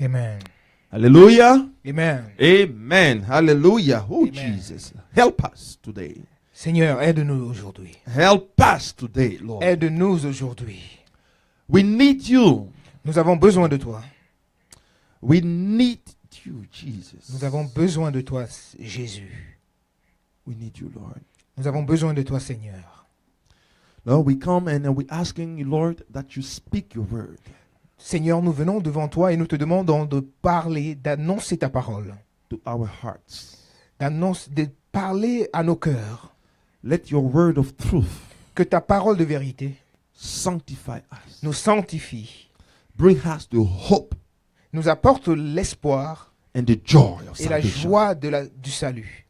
Amen. Hallelujah. Amen. Amen. Hallelujah. Oh, Amen. Jesus. Help us today. Seigneur, aide-nous aujourd'hui. Help us today, Lord. Aide-nous aujourd'hui. We need you. Nous avons besoin de toi. We need you, Jesus. Nous avons besoin de toi, Jésus. We need you, Lord. Nous avons besoin de toi, Seigneur. Lord, we come and we're asking you, Lord, that you speak your word. Seigneur, nous venons devant toi et nous te demandons de parler, d'annoncer ta parole. To our hearts. De parler à nos cœurs. Let your word of truth Que ta parole de vérité sanctify us. nous sanctifie. Bring us to hope Nous apporte l'espoir and the joy of et la salvation. joie du salut.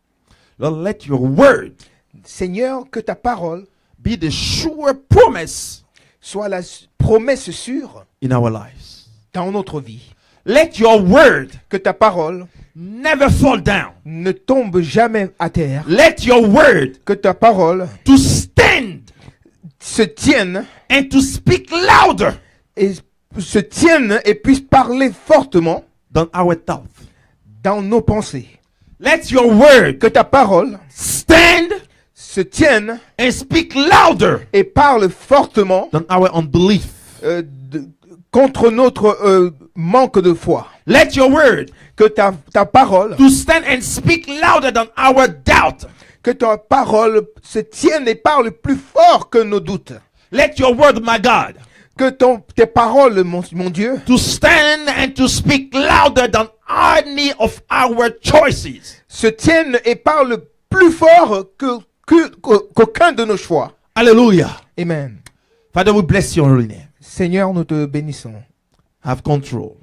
Lord, let your word Seigneur, que ta parole be the sure promise soit la promesse sûre in our lives. dans notre vie. Let your word Que ta parole never fall down. ne tombe jamais à terre. Let your word Que ta parole to stand se tienne and to speak louder et puisse parler fortement than our thoughts. dans nos pensées. Let your word Que ta parole stand se tienne and speak louder et parle fortement than our unbelief. contre notre manque de foi. Let your word Que ta parole, to stand and speak louder than our doubt. que ta parole se tienne et parle plus fort que nos doutes. Let your word, my God, Que tes paroles, mon Dieu, to stand and to speak louder than any of our choices. se tiennent et parlent plus fort qu'aucun de nos choix. Hallelujah. Amen. Father, we bless your holy name. Seigneur, nous te bénissons. Have control.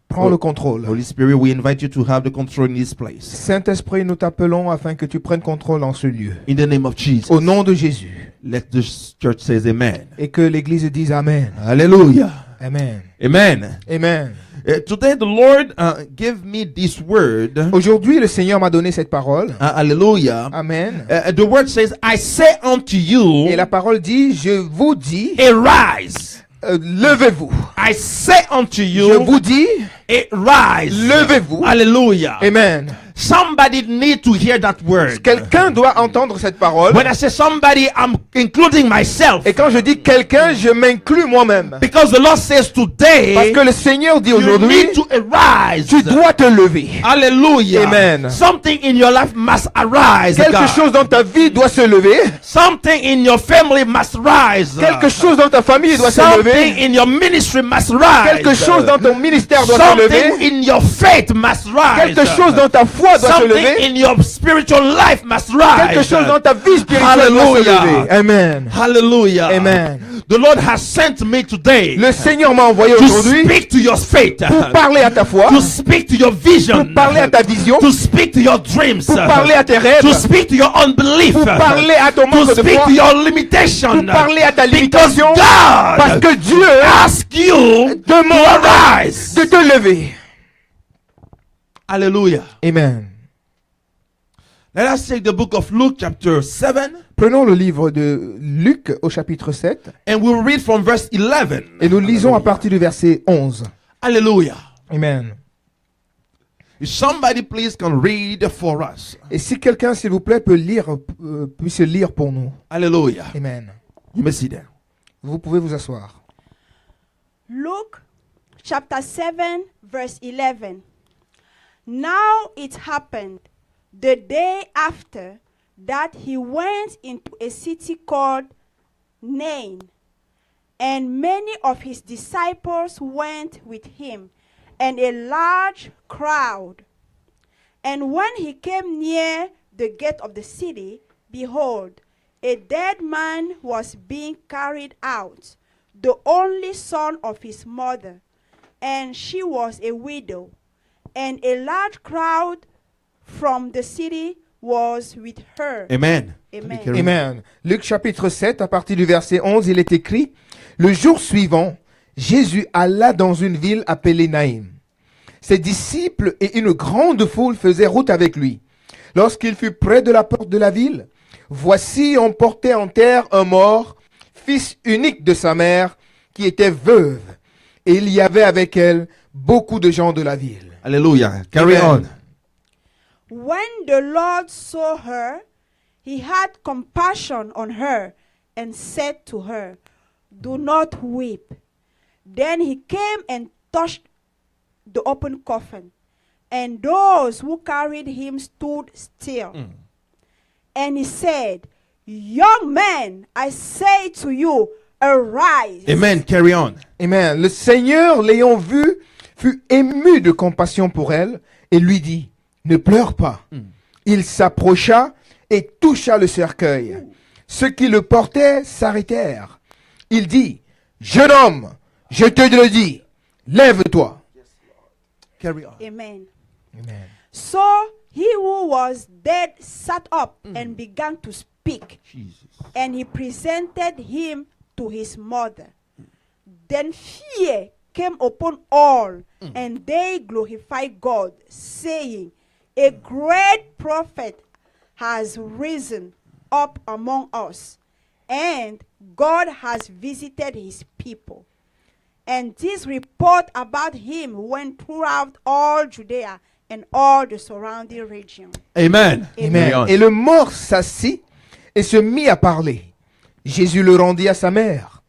Prends le contrôle. Holy Spirit, we invite you to have the control in this place. Saint-Esprit, nous t'appelons afin que tu prennes contrôle en ce lieu. In the name of Jesus. Au nom de Jésus. Let the church say amen. Et que l'Église dise Amen. Hallelujah. Amen. Amen. Amen. Today the Lord gave me this word. Aujourd'hui, le Seigneur m'a donné cette parole. Hallelujah. Amen. The word says, I say unto you, Et la parole dit, je vous dis, arise. levez-vous. I say unto you, Je vous dis, arise. levez-vous. Hallelujah. Amen. Somebody need to hear that word. Quelqu'un doit entendre cette parole. When I say somebody, I'm including myself. Et quand je dis quelqu'un, je m'inclus moi-même. Because the Lord says today, Parce que le Seigneur dit you aujourd'hui, need to arise. tu dois te lever. Hallelujah. Amen. Something in your life must arise. Quelque God. chose dans ta vie doit se lever. Something in your family must rise. Quelque chose dans ta famille doit se Something lever. in your ministry must rise. Quelque chose dans ton ministère doit se lever. Something in your faith must rise. Quelque chose dans ta foi doit se Something lever. in your spiritual life must rise. Quelque chose dans ta vie spirituelle doit se Hallelujah. lever. Amen. Hallelujah. Amen. The Lord has sent me today Le Seigneur m'a envoyé to aujourd'hui speak to your faith, pour parler à ta foi, to speak to your vision, pour parler à ta vision, to speak to your dreams, pour parler à tes rêves, to speak to your unbelief, pour parler à ton to manque de speak foi, to your limitation, pour parler à ta because limitation, parce God que Dieu ask you to demande arise. de te lever. Hallelujah. Amen. Let us take the book of Luke chapter 7 Prenons le livre de Luc au chapitre 7 and we'll read from verse 11. et nous lisons à partir du verset 11. Hallelujah. Amen. If somebody please can read for us. Et si quelqu'un, s'il vous plaît, puisse lire pour nous. Hallelujah. Amen. You may sit down. Vous pouvez vous asseoir. Luke chapter 7 verse 11. Now it happened the day after that he went into a city called Nain, and many of his disciples went with him, and a large crowd. And when he came near the gate of the city, behold, a dead man was being carried out, the only son of his mother, and she was a widow. And a large crowd from the city was with her. Amen. Amen. Amen. Luc chapitre 7, à partir du verset 11, il est écrit: Le jour suivant, Jésus alla dans une ville appelée Naïm. Ses disciples et une grande foule faisaient route avec lui. Lorsqu'il fut près de la porte de la ville, voici on portait en terre un mort, fils unique de sa mère, qui était veuve, Et il y avait avec elle beaucoup de gens de la ville. Hallelujah. Carry Amen. on. When the Lord saw her, he had compassion on her and said to her, "Do not weep." Then he came and touched the open coffin, and those who carried him stood still. And he said, "Young man, I say to you, arise." Amen. Carry on. Amen. Le Seigneur, l'ayant vue, fut ému de compassion pour elle et lui dit, ne pleure pas. Il s'approcha et toucha le cercueil. Ceux qui le portaient s'arrêtèrent. Il dit, jeune homme, je te le dis, lève-toi. Carry on. Amen. Amen. So he who was dead sat up and began to speak, Jesus. and he presented him to his mother. Then fear came upon all, and they glorified God, saying, "A great prophet has risen up among us, and God has visited his people." And this report about him went throughout all Judea and all the surrounding region. Amen. Amen. Carry on. Et le mort s'assit et se mit à parler. Jésus le rendit à sa mère.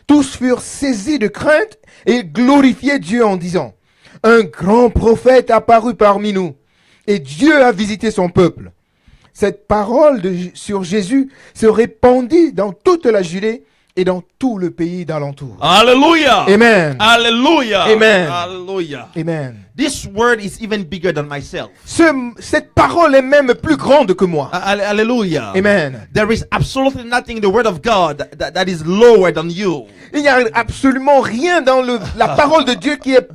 Tous furent saisis de crainte et glorifiaient Dieu en disant, un grand prophète apparut parmi nous et Dieu a visité son peuple. Cette parole sur Jésus se répandit dans toute la Judée et dans tout le pays d'alentour. Hallelujah. Amen. Hallelujah. Amen. Hallelujah. Amen. This word is even bigger than myself. Cette parole est même plus grande que moi. Hallelujah. Amen. There is absolutely nothing in the word of God that is lower than you. Il n'y a absolument rien dans la parole de Dieu qui est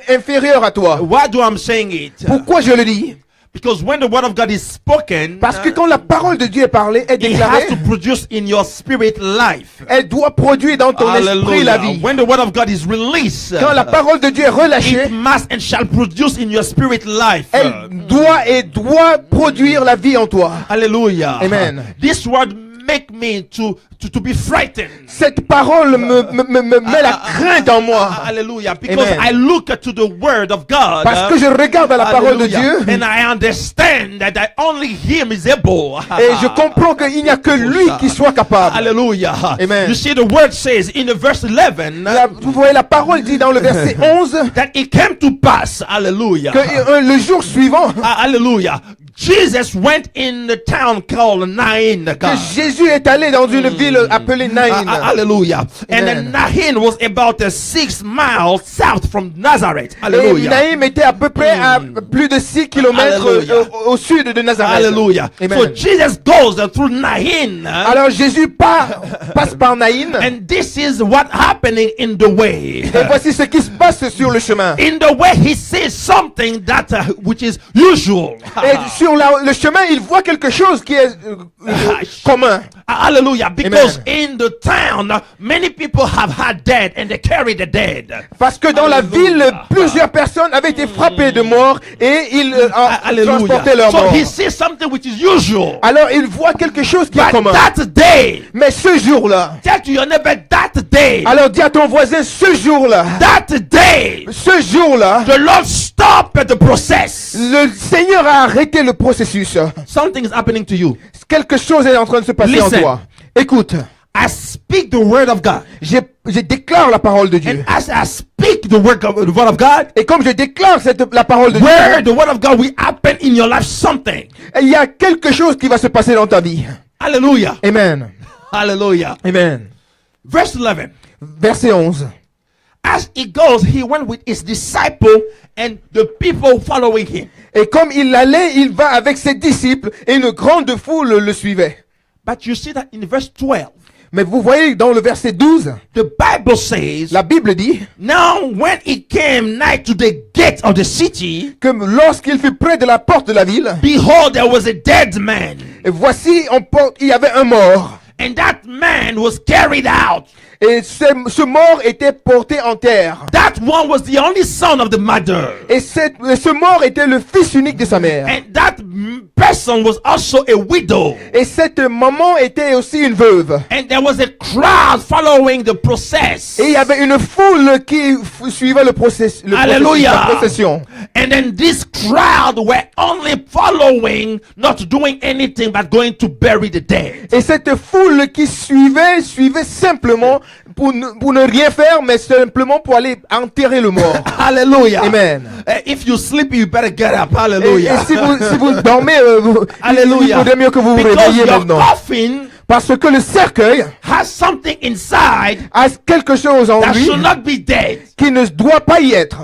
inférieur à toi. Why do I'm saying it? Pourquoi je le dis? Because when the word of God is spoken, Parce que quand la parole de Dieu est parlée, est it has déclarée, to produce in your spirit life. elle doit produire dans ton esprit la vie. When the word of God is released, Quand la parole de Dieu est relâchée, it must and shall produce in your spirit life. elle doit produire la vie en toi. Hallelujah. Amen. This word make me to be frightened. Cette parole me met la crainte en moi. Hallelujah. Because Amen. I look to the word of God. Parce que je regarde à la parole de Hallelujah. Dieu And I understand that only Him is able. et je comprends qu'il n'y a que lui qui soit capable. Hallelujah. Amen. You see, the word says in the verse 11 Vous voyez, la parole dit dans le verset 11 that it came to pass. Hallelujah. que le jour suivant, Hallelujah. Jesus went in the town called Nain. que Jésus est allé dans une ville appelée Naïn. Hallelujah. And Amen. then Nain was about 6 miles south from Nazareth. Et Hallelujah. Naïm était à peu près à plus de 6 kilomètres Hallelujah. au sud de Nazareth. Hallelujah. Amen. So Jesus goes through Nain. Alors Jésus passe par Naïn. And this is what happening in the way. Et voici ce qui se passe sur le chemin. In the way he sees something that which is usual. Et sur le chemin, il voit quelque chose qui est commun. Hallelujah. Because Amen. in the town, many people have had dead and they carry the dead. Parce que dans la ville, plusieurs personnes avaient été frappées de mort et ils transportaient leur So mort. he sees something which is usual. Alors il voit quelque chose qui est But commun. that day, Mais ce jour-là, tell to your neighbor, that day, alors dis à ton voisin, ce jour-là, ce jour-là, the Lord stopped the process. le Seigneur a arrêté le processus. Something is happening to you. Quelque chose est en train de se passer Listen. en toi. Écoute, I speak the word of God. je déclare la parole de Dieu. And as I speak the word of God, Et comme je déclare la parole de Dieu, where the word of God will happen in your life something. il y a quelque chose qui va se passer dans ta vie. Hallelujah. Amen. Hallelujah. Amen. Verse 11. Verset 11. As he goes, he went with his disciple and the people following him. Et comme il allait, il va avec ses disciples et une grande foule le suivait. But you see that in verse 12, Mais vous voyez dans le verset 12, the Bible says, la Bible dit now when he came nigh to the gate of the city, que lorsqu'il fut près de la porte de la ville, behold, there was a dead man. et voici, il y avait un mort. And that man was carried out. Et ce mort était porté en terre. That one was the only son of the mother. Et ce mort était le fils unique de sa mère. And that person was also a widow. Et cette maman était aussi une veuve. And there was a crowd following the process. Et il y avait une foule qui suivait le Hallelujah. la procession. And then this crowd were only following, not doing anything but going to bury the dead. Et cette foule qui suivait simplement pour ne rien faire, mais simplement pour aller enterrer le mort. Hallelujah. Amen. If you sleep, you better get up. Et Hallelujah. si vous dormez, il Hallelujah. vaudrait mieux que vous vous Because réveilliez your maintenant. coffin Parce que le cercueil has something inside a quelque chose en that lui should not be dead. qui ne doit pas y être.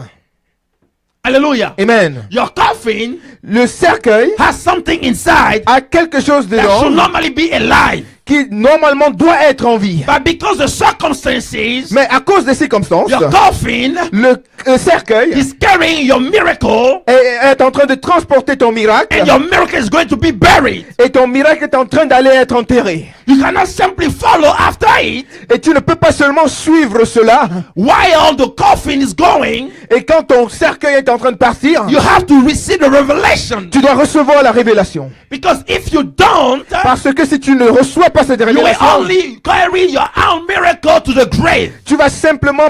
Hallelujah. Amen. Your coffin Le cercueil has something inside a quelque chose that dedans should normally be alive. qui normalement doit être en vie. But because the circumstances, Mais à cause des circonstances, your coffin le cercueil is carrying your miracle, est en train de transporter ton miracle and your miracle is going to be buried. et ton miracle est en train d'aller être enterré. You cannot simply follow after it Et tu ne peux pas seulement suivre cela. while the coffin is going. Et quand ton cercueil est en train de partir, You have to receive the revelation. tu dois recevoir la révélation. Because if you don't, Parce que si tu ne reçois pas cette you will révélation, only carry your own miracle to the grave. tu vas simplement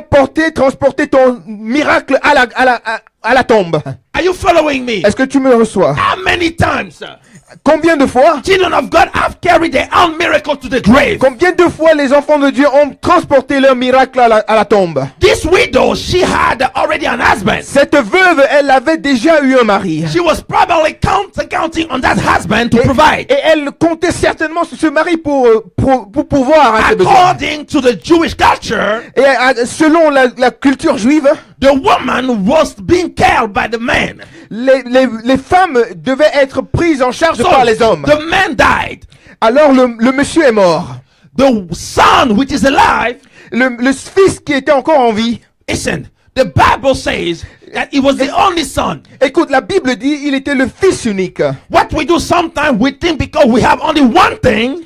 transporter ton miracle à la tombe. Are you following me? Est-ce que tu me reçois? How many times Combien de fois? children of God have carried their own miracle to the grave? Combien de fois les enfants de Dieu ont transporté leur miracle à la tombe? This widow, she had already an husband. Cette veuve, elle avait déjà eu un mari. She was probably counting on that husband to provide. Et elle comptait certainement sur ce mari pour pouvoir à ses besoins. According to the Jewish culture, Et selon la culture juive, the woman was being cared by the man. les femmes devaient être prises en charge So par les hommes. the man died. Alors le monsieur est mort. The son, which is alive, Le fils qui était encore en vie. listen, the Bible says that he was the only son. Écoute, la Bible dit il était le fils unique. What we do sometimes, we think because we have only one thing,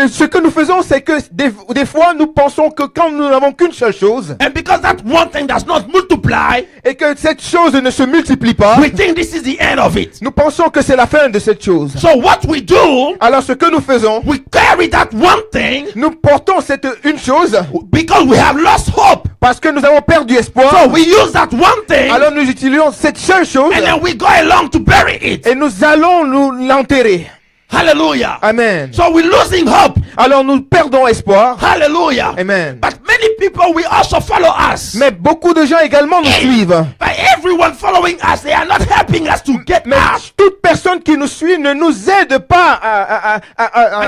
Ce que nous faisons, c'est que des fois, nous pensons que quand nous n'avons qu'une seule chose, and because that one thing does not multiply, et que cette chose ne se multiplie pas, we think this is the end of it. nous pensons que c'est la fin de cette chose. So what we do, Alors ce que nous faisons, we carry that one thing nous portons cette une chose because we have lost hope. parce que nous avons perdu espoir. So we use that one thing Alors nous utilisons cette seule chose and then we go along to bury it. et nous allons l'enterrer. Hallelujah. Amen. So we're losing hope. Alors nous perdons espoir. Hallelujah. Amen. But many people will also follow us. Mais beaucoup de gens également nous suivent. But everyone following us, they are not helping us to get Mais out. toute personne qui nous suit ne nous aide pas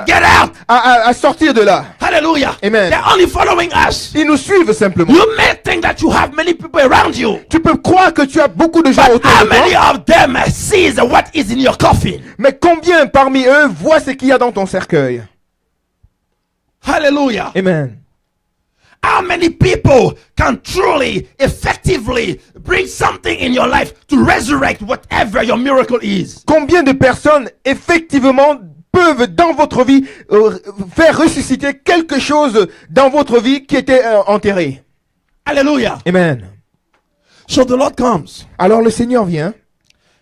Get out. à sortir de là. Hallelujah. Amen. They're only following us. Ils nous suivent simplement. You may think that you have many people around you. Tu peux croire que tu as beaucoup de gens But autour how de many toi. of them sees what is in your coffin? Mais combien parmi eux voient ce qu'il y a dans ton cercueil? Hallelujah. Amen. How many people can truly, effectively bring something in your life to resurrect whatever your miracle is? Combien de personnes effectivement peuvent dans votre vie faire ressusciter quelque chose dans votre vie qui était enterré? Hallelujah. Amen. So the Lord comes. Alors le Seigneur vient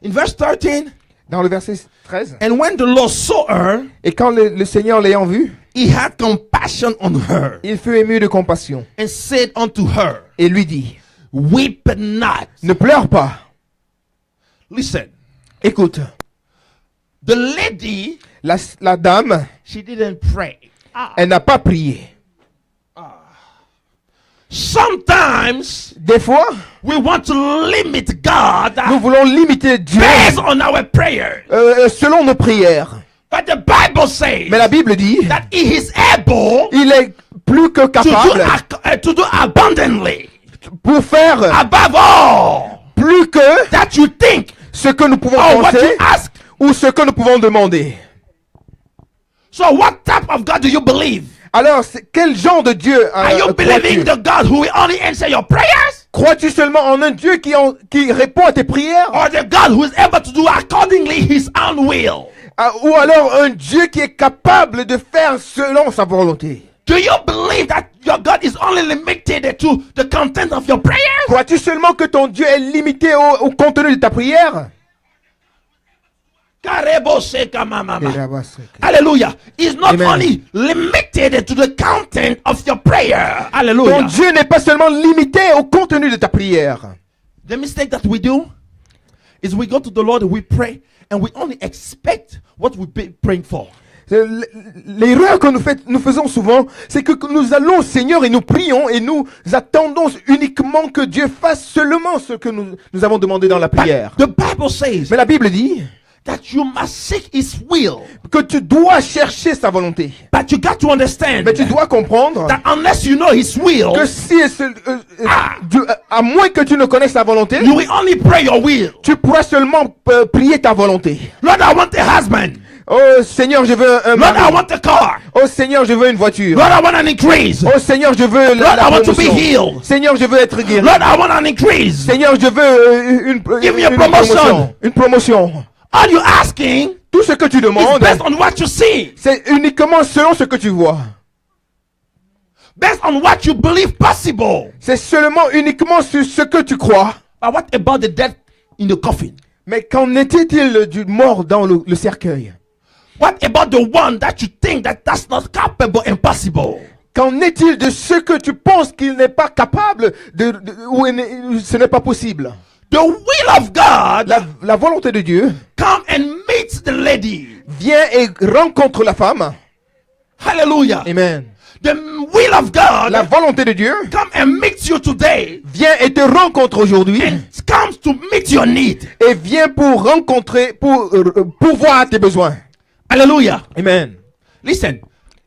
In verse 13, dans le verset 13. and when the Lord saw her, Et quand le Seigneur l'ayant vue, he had compassion on her il fut ému de compassion and said unto her, et lui dit, weep not. ne pleure pas. Listen, Écoute, the lady, la dame, she didn't pray. elle n'a pas prié. Sometimes Des fois, we want to limit God nous voulons limiter Dieu based on our prayer. selon nos prières. But the Bible says Mais la Bible dit, that he is able il est plus que capable to do abundantly, pour faire above all plus que that you think ce que nous pouvons or what you penser ask. ou ce que nous pouvons demander. So what type of God do you believe? Alors, quel genre de Dieu Are you believing crois-tu? the God who will only answer your prayers? Crois-tu seulement en un Dieu qui répond à tes prières? Or the God who is able to do accordingly his own will? Ou alors un Dieu qui est capable de faire selon sa volonté. Do you believe that your God is only limited to the content of your prayers? Crois-tu seulement que ton Dieu est limité au contenu de ta prière? Hallelujah. He's not Amen. only limited to the content of your prayer. Ton Hallelujah. Dieu n'est pas seulement limité au contenu de ta prière. The mistake that we do is we go to the Lord and we pray and we only expect what we've been praying for. L'erreur que nous faisons souvent, c'est que nous allons au Seigneur et nous prions et nous attendons uniquement que Dieu fasse seulement ce que nous avons demandé dans la prière. The Bible says Mais la Bible dit that you must seek His will. que tu dois chercher sa volonté. But you got to understand Mais tu dois comprendre that unless you know His will, que si à moins que tu ne connaisses sa volonté, you will only pray your will. tu pourras seulement prier ta volonté. Lord, I want a husband. Oh Seigneur, je veux un Lord, I mari. want a car. Oh Seigneur, je veux une voiture. Lord, I want an increase. Oh Seigneur, je veux Lord, I want to be promotion. healed. Seigneur, je veux être guéri. Lord, I want an increase. Seigneur, je veux Give me a promotion. Une promotion. All you asking Tout ce que tu is demandes, based on what you see, c'est uniquement selon ce que tu vois. based on what you believe possible. C'est seulement uniquement sur ce que tu crois. But what about the death in the coffin? Mais qu'en était-il du mort dans le cercueil? What about the one that you think that's not capable and possible? Qu'en est-il de ce que tu penses qu'il n'est pas capable ou ce n'est pas possible? The will of God La volonté de Dieu come and meet the lady. vient et rencontre la femme. Hallelujah. Amen. The will of God La volonté de Dieu come and meet you today vient et te rencontre aujourd'hui and comes to meet your need. et vient pour rencontrer, pour pourvoir à tes besoins. Hallelujah. Amen. Listen,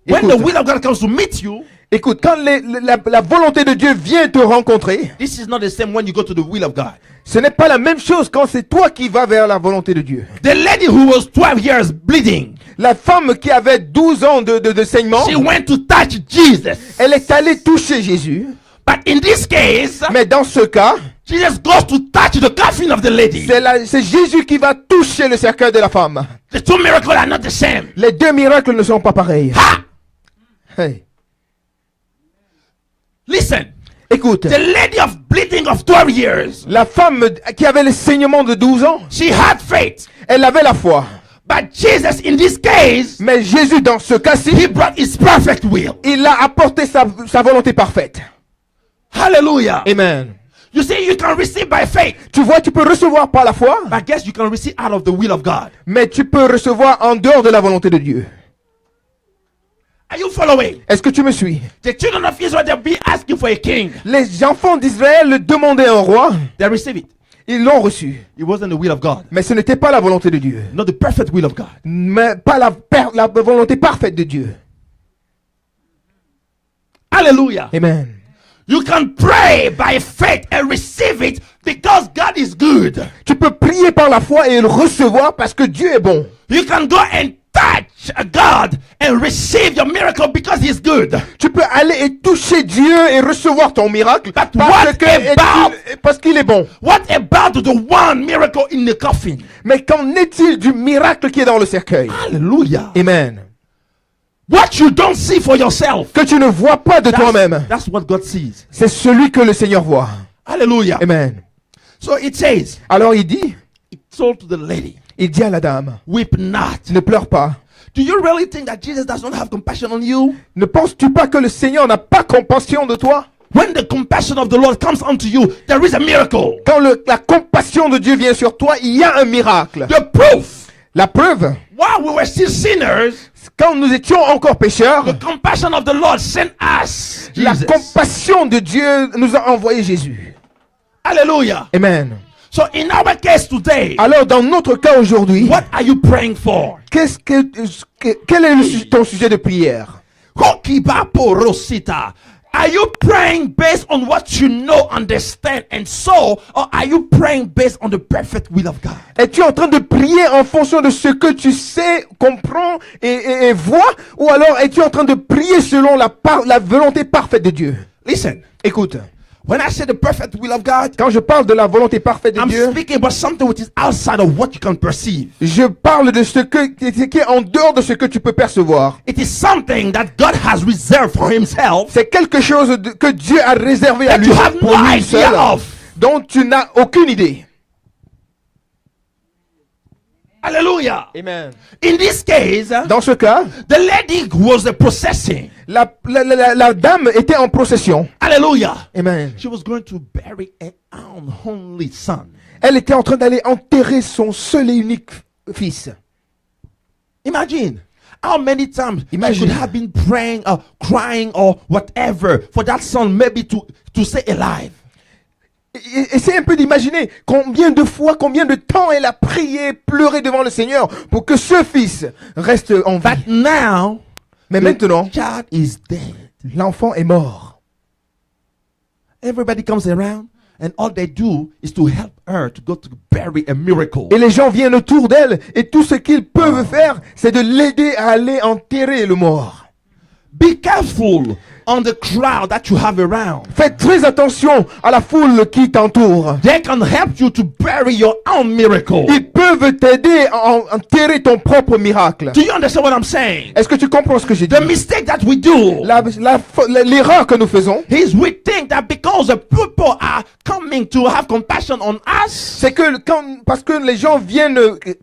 when Écoute. the will of God comes to meet you, Écoute, quand la volonté de Dieu vient te rencontrer, this is not the same when you go to the will of God. ce n'est pas la même chose quand c'est toi qui vas vers la volonté de Dieu. The lady who was 12 years bleeding, La femme qui avait 12 ans de saignement, she went to touch Jesus. elle est allée toucher Jésus. But in this case, Mais dans ce cas, Jesus goes to touch the coffin of the lady. c'est Jésus qui va toucher le cercueil de la femme. The two miracles are not the same. Les deux miracles ne sont pas pareils. Ha! Hey. Listen, Écoute, the lady of bleeding of 12 years, la femme qui avait le saignement de 12 ans, she had faith. elle avait la foi. But Jesus, in this case, Mais Jésus, dans ce cas-ci, he brought his perfect will. il a apporté sa volonté parfaite. Hallelujah. Amen. You see, you can receive by faith. Tu vois, tu peux recevoir par la foi, But guess you can receive out of the will of God. mais tu peux recevoir en dehors de la volonté de Dieu. Are you following? Est-ce que tu me suis? The children of Israel, they'll be asking for a king. Les enfants d'Israël demandaient un roi, They receive it. ils l'ont reçu. It wasn't the will of God. Mais ce n'était pas la volonté de Dieu. Not the perfect will of God. Mais pas la volonté parfaite de Dieu. Hallelujah. Amen. You can pray by faith and receive it because God is good. Tu peux prier par la foi et le recevoir parce que Dieu est bon. You can go and touch God and receive your miracle because He's good. Tu peux aller et toucher Dieu et recevoir ton miracle But parce what que about- parce qu'il est bon. What about the one miracle in the coffin? Mais qu'en est-il du miracle qui est dans le cercueil? Hallelujah. Amen. What you don't see for yourself, Que tu ne vois pas de toi-même, that's what God sees. c'est celui que le Seigneur voit. Hallelujah. Amen. So it says, Alors il dit told to the lady, à la dame, weep not. ne pleure pas. Do you really think that Jesus does not have compassion on you? Ne penses-tu pas que le Seigneur n'a pas compassion de toi? When the compassion of the Lord comes unto you, there is a miracle. Quand la compassion de Dieu vient sur toi, il y a un miracle. The proof, La preuve, while we were still sinners, quand nous étions encore pécheurs, the compassion of the Lord sent us la Jesus. compassion de Dieu nous a envoyé Jésus. Hallelujah. Amen. So in our case today, Alors dans notre cas aujourd'hui, what are you praying for? quel est ton sujet de prière? Hokibapo Rosita. Are you praying based on what you know, understand, and so, or are you praying based on the perfect will of God? Es-tu en train de prier en fonction de ce que tu sais, comprends et vois? Ou alors es-tu en train de prier selon la volonté parfaite de Dieu? Listen, Écoute, When I say the perfect will of God, Quand je parle de la volonté parfaite de I'm Dieu, speaking about something which is outside of what you can perceive. je parle de ce qui est en dehors de ce que tu peux percevoir. It is something that God has reserved for himself C'est quelque chose que Dieu a réservé à that lui you have pour no lui idea seul, of. dont tu n'as aucune idée. Hallelujah. Amen. In this case, Dans ce cas, the lady was processing. la dame était en procession. Hallelujah. Amen. She was going to bury an unholy son. Elle était en train d'aller enterrer son seul et unique fils. Imagine how many times she Imagine. could have been praying or crying or whatever for that son maybe to stay alive. Essayez un peu d'imaginer combien de fois, combien de temps elle a prié, pleuré devant le Seigneur pour que ce fils reste en vie. But now, Mais the maintenant, child is dead. l'enfant est mort. Everybody comes around and all they do is to help her to go to bury a miracle. Et les gens viennent autour d'elle et tout ce qu'ils peuvent faire, c'est de l'aider à aller enterrer le mort. Be careful on the crowd that you have around. Faites très attention à la foule qui t'entoure. They can help you to bury your own miracle. Ils peuvent t'aider à enterrer ton propre miracle. Do you understand what I'm saying? Est-ce que tu comprends ce que j'ai dit? The mistake that we do L'erreur que nous faisons, is we think that because the people are coming to have compassion on us, c'est que parce que les gens viennent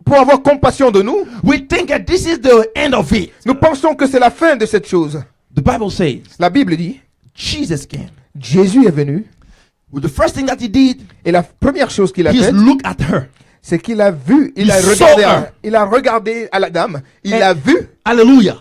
pour avoir compassion de nous, we think that this is the end of it. nous pensons que c'est la fin de cette chose. The Bible says La Bible dit, Jesus came. Jésus est venu Well, the first thing that he did et la première chose qu'il a is faite, look at her. c'est qu'il a vu, Il saw her. il a regardé à la dame, il Et- a vu. Hallelujah.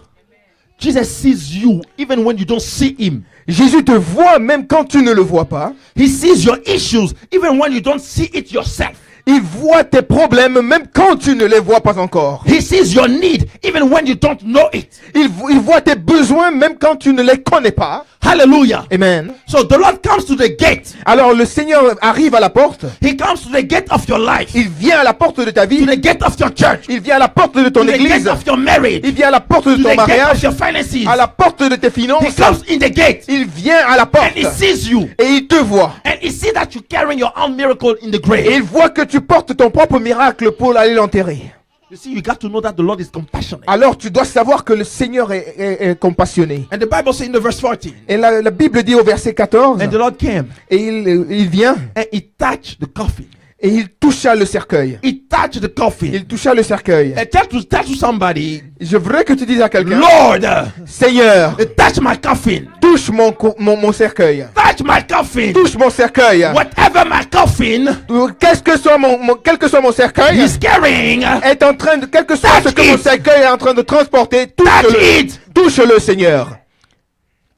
Jesus sees you even when you don't see him. Jésus te voit même quand tu ne le vois pas. He sees your issues even when you don't see it yourself. Il voit tes problèmes même quand tu ne les vois pas encore. He sees your need even when you don't know it. Il voit tes besoins même quand tu ne les connais pas. Hallelujah. Amen. So the Lord comes to the gate. Alors le Seigneur arrive à la porte. He comes to the gate of your life. Il vient à la porte de ta To vie. the gate of your church. Il vient à la porte de ton To the église. gate of your marriage. Il vient à la porte de To ton the gate of mariage. your finances. À la porte de tes He finances. comes in the gate Il vient à la porte. and he sees you. Et il te voit. And he sees that you're carrying your own miracle in the Et grave. il voit que tu portes ton propre miracle pour aller l'enterrer. You see, you got to know that the Lord is compassionate. Alors tu dois savoir que le Seigneur est compassionné. And the Bible says in the verse 14, Et la Bible dit au verset 14, and the Lord came et il vient and he touched the coffin. et il toucha le cercueil. He touched the coffin. Il toucha le cercueil. And tell to somebody, Je voudrais que tu dises à quelqu'un, Lord, Seigneur, touch my coffin. touche mon cercueil. Touch my coffin. Touche mon cercueil. Whatever my coffin Quel que soit mon cercueil, is carrying, est en train de, quel que soit Touch ce que mon it. cercueil est en train de transporter, touch touche-le. it. Touche-le, Seigneur.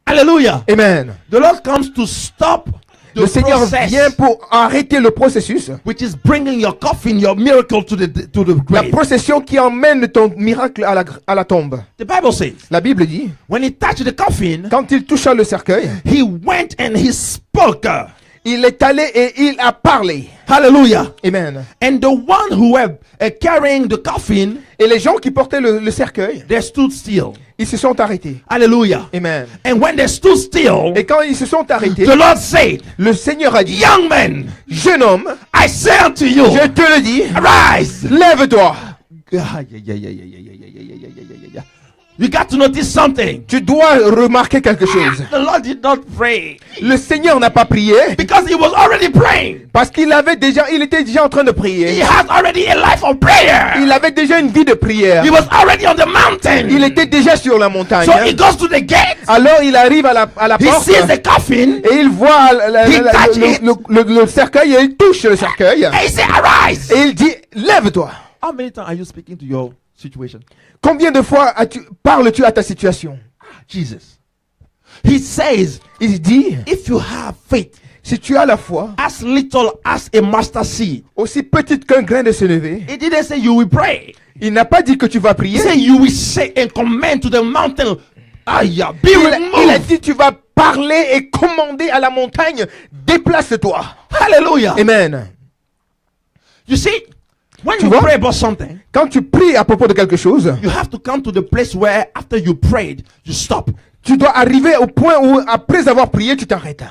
Hallelujah. Amen. The Lord comes to stop the Le Seigneur process, vient pour arrêter le processus. which is bringing your coffin, your miracle to the La grave. procession qui emmène ton miracle à la tombe. The Bible says, La Bible dit, when he touched the coffin, quand il toucha le cercueil, he went and he spoke. il est allé et il a parlé. Hallelujah. Amen. And the one who were carrying the coffin, Et les gens qui portaient le cercueil, they stood still. ils se sont arrêtés. Hallelujah. Amen. And when they stood still, Et quand ils se sont arrêtés, the Lord said, le Seigneur a dit, young man, jeune homme, I say unto you, je te le dis, arise. lève-toi. You got to notice something. Tu dois remarquer quelque chose. The Lord did not pray Le Seigneur n'a pas prié because he was already praying. parce il était déjà en train de He prier. has already a life of prayer. Il avait déjà une vie de prière. He was already on the mountain. Il était déjà sur la montagne. So he goes to the gate. Alors il arrive à la He porte sees the coffin. et il voit He touch it. le cercueil et il touche le cercueil. And he said, arise. Et il dit, lève-toi. How many times are you speaking to your situation? Combien de fois parles-tu à ta situation? Jesus. He says, Il dit, if you have faith si tu as la foi, as little as a mustard seed, aussi petite qu'un grain de sénévé, he didn't say you will pray. il n'a pas dit que tu vas He prier. said you will say and command to the mountain, be Il a removed. dit, tu vas parler et commander à la montagne, déplace-toi. Hallelujah. Amen. You see, when Tu you vois? pray about something, Quand tu pries à propos de quelque chose, you have to come to the place where after you prayed, you stop. tu dois arriver au point où, après avoir prié, tu t'arrêtes.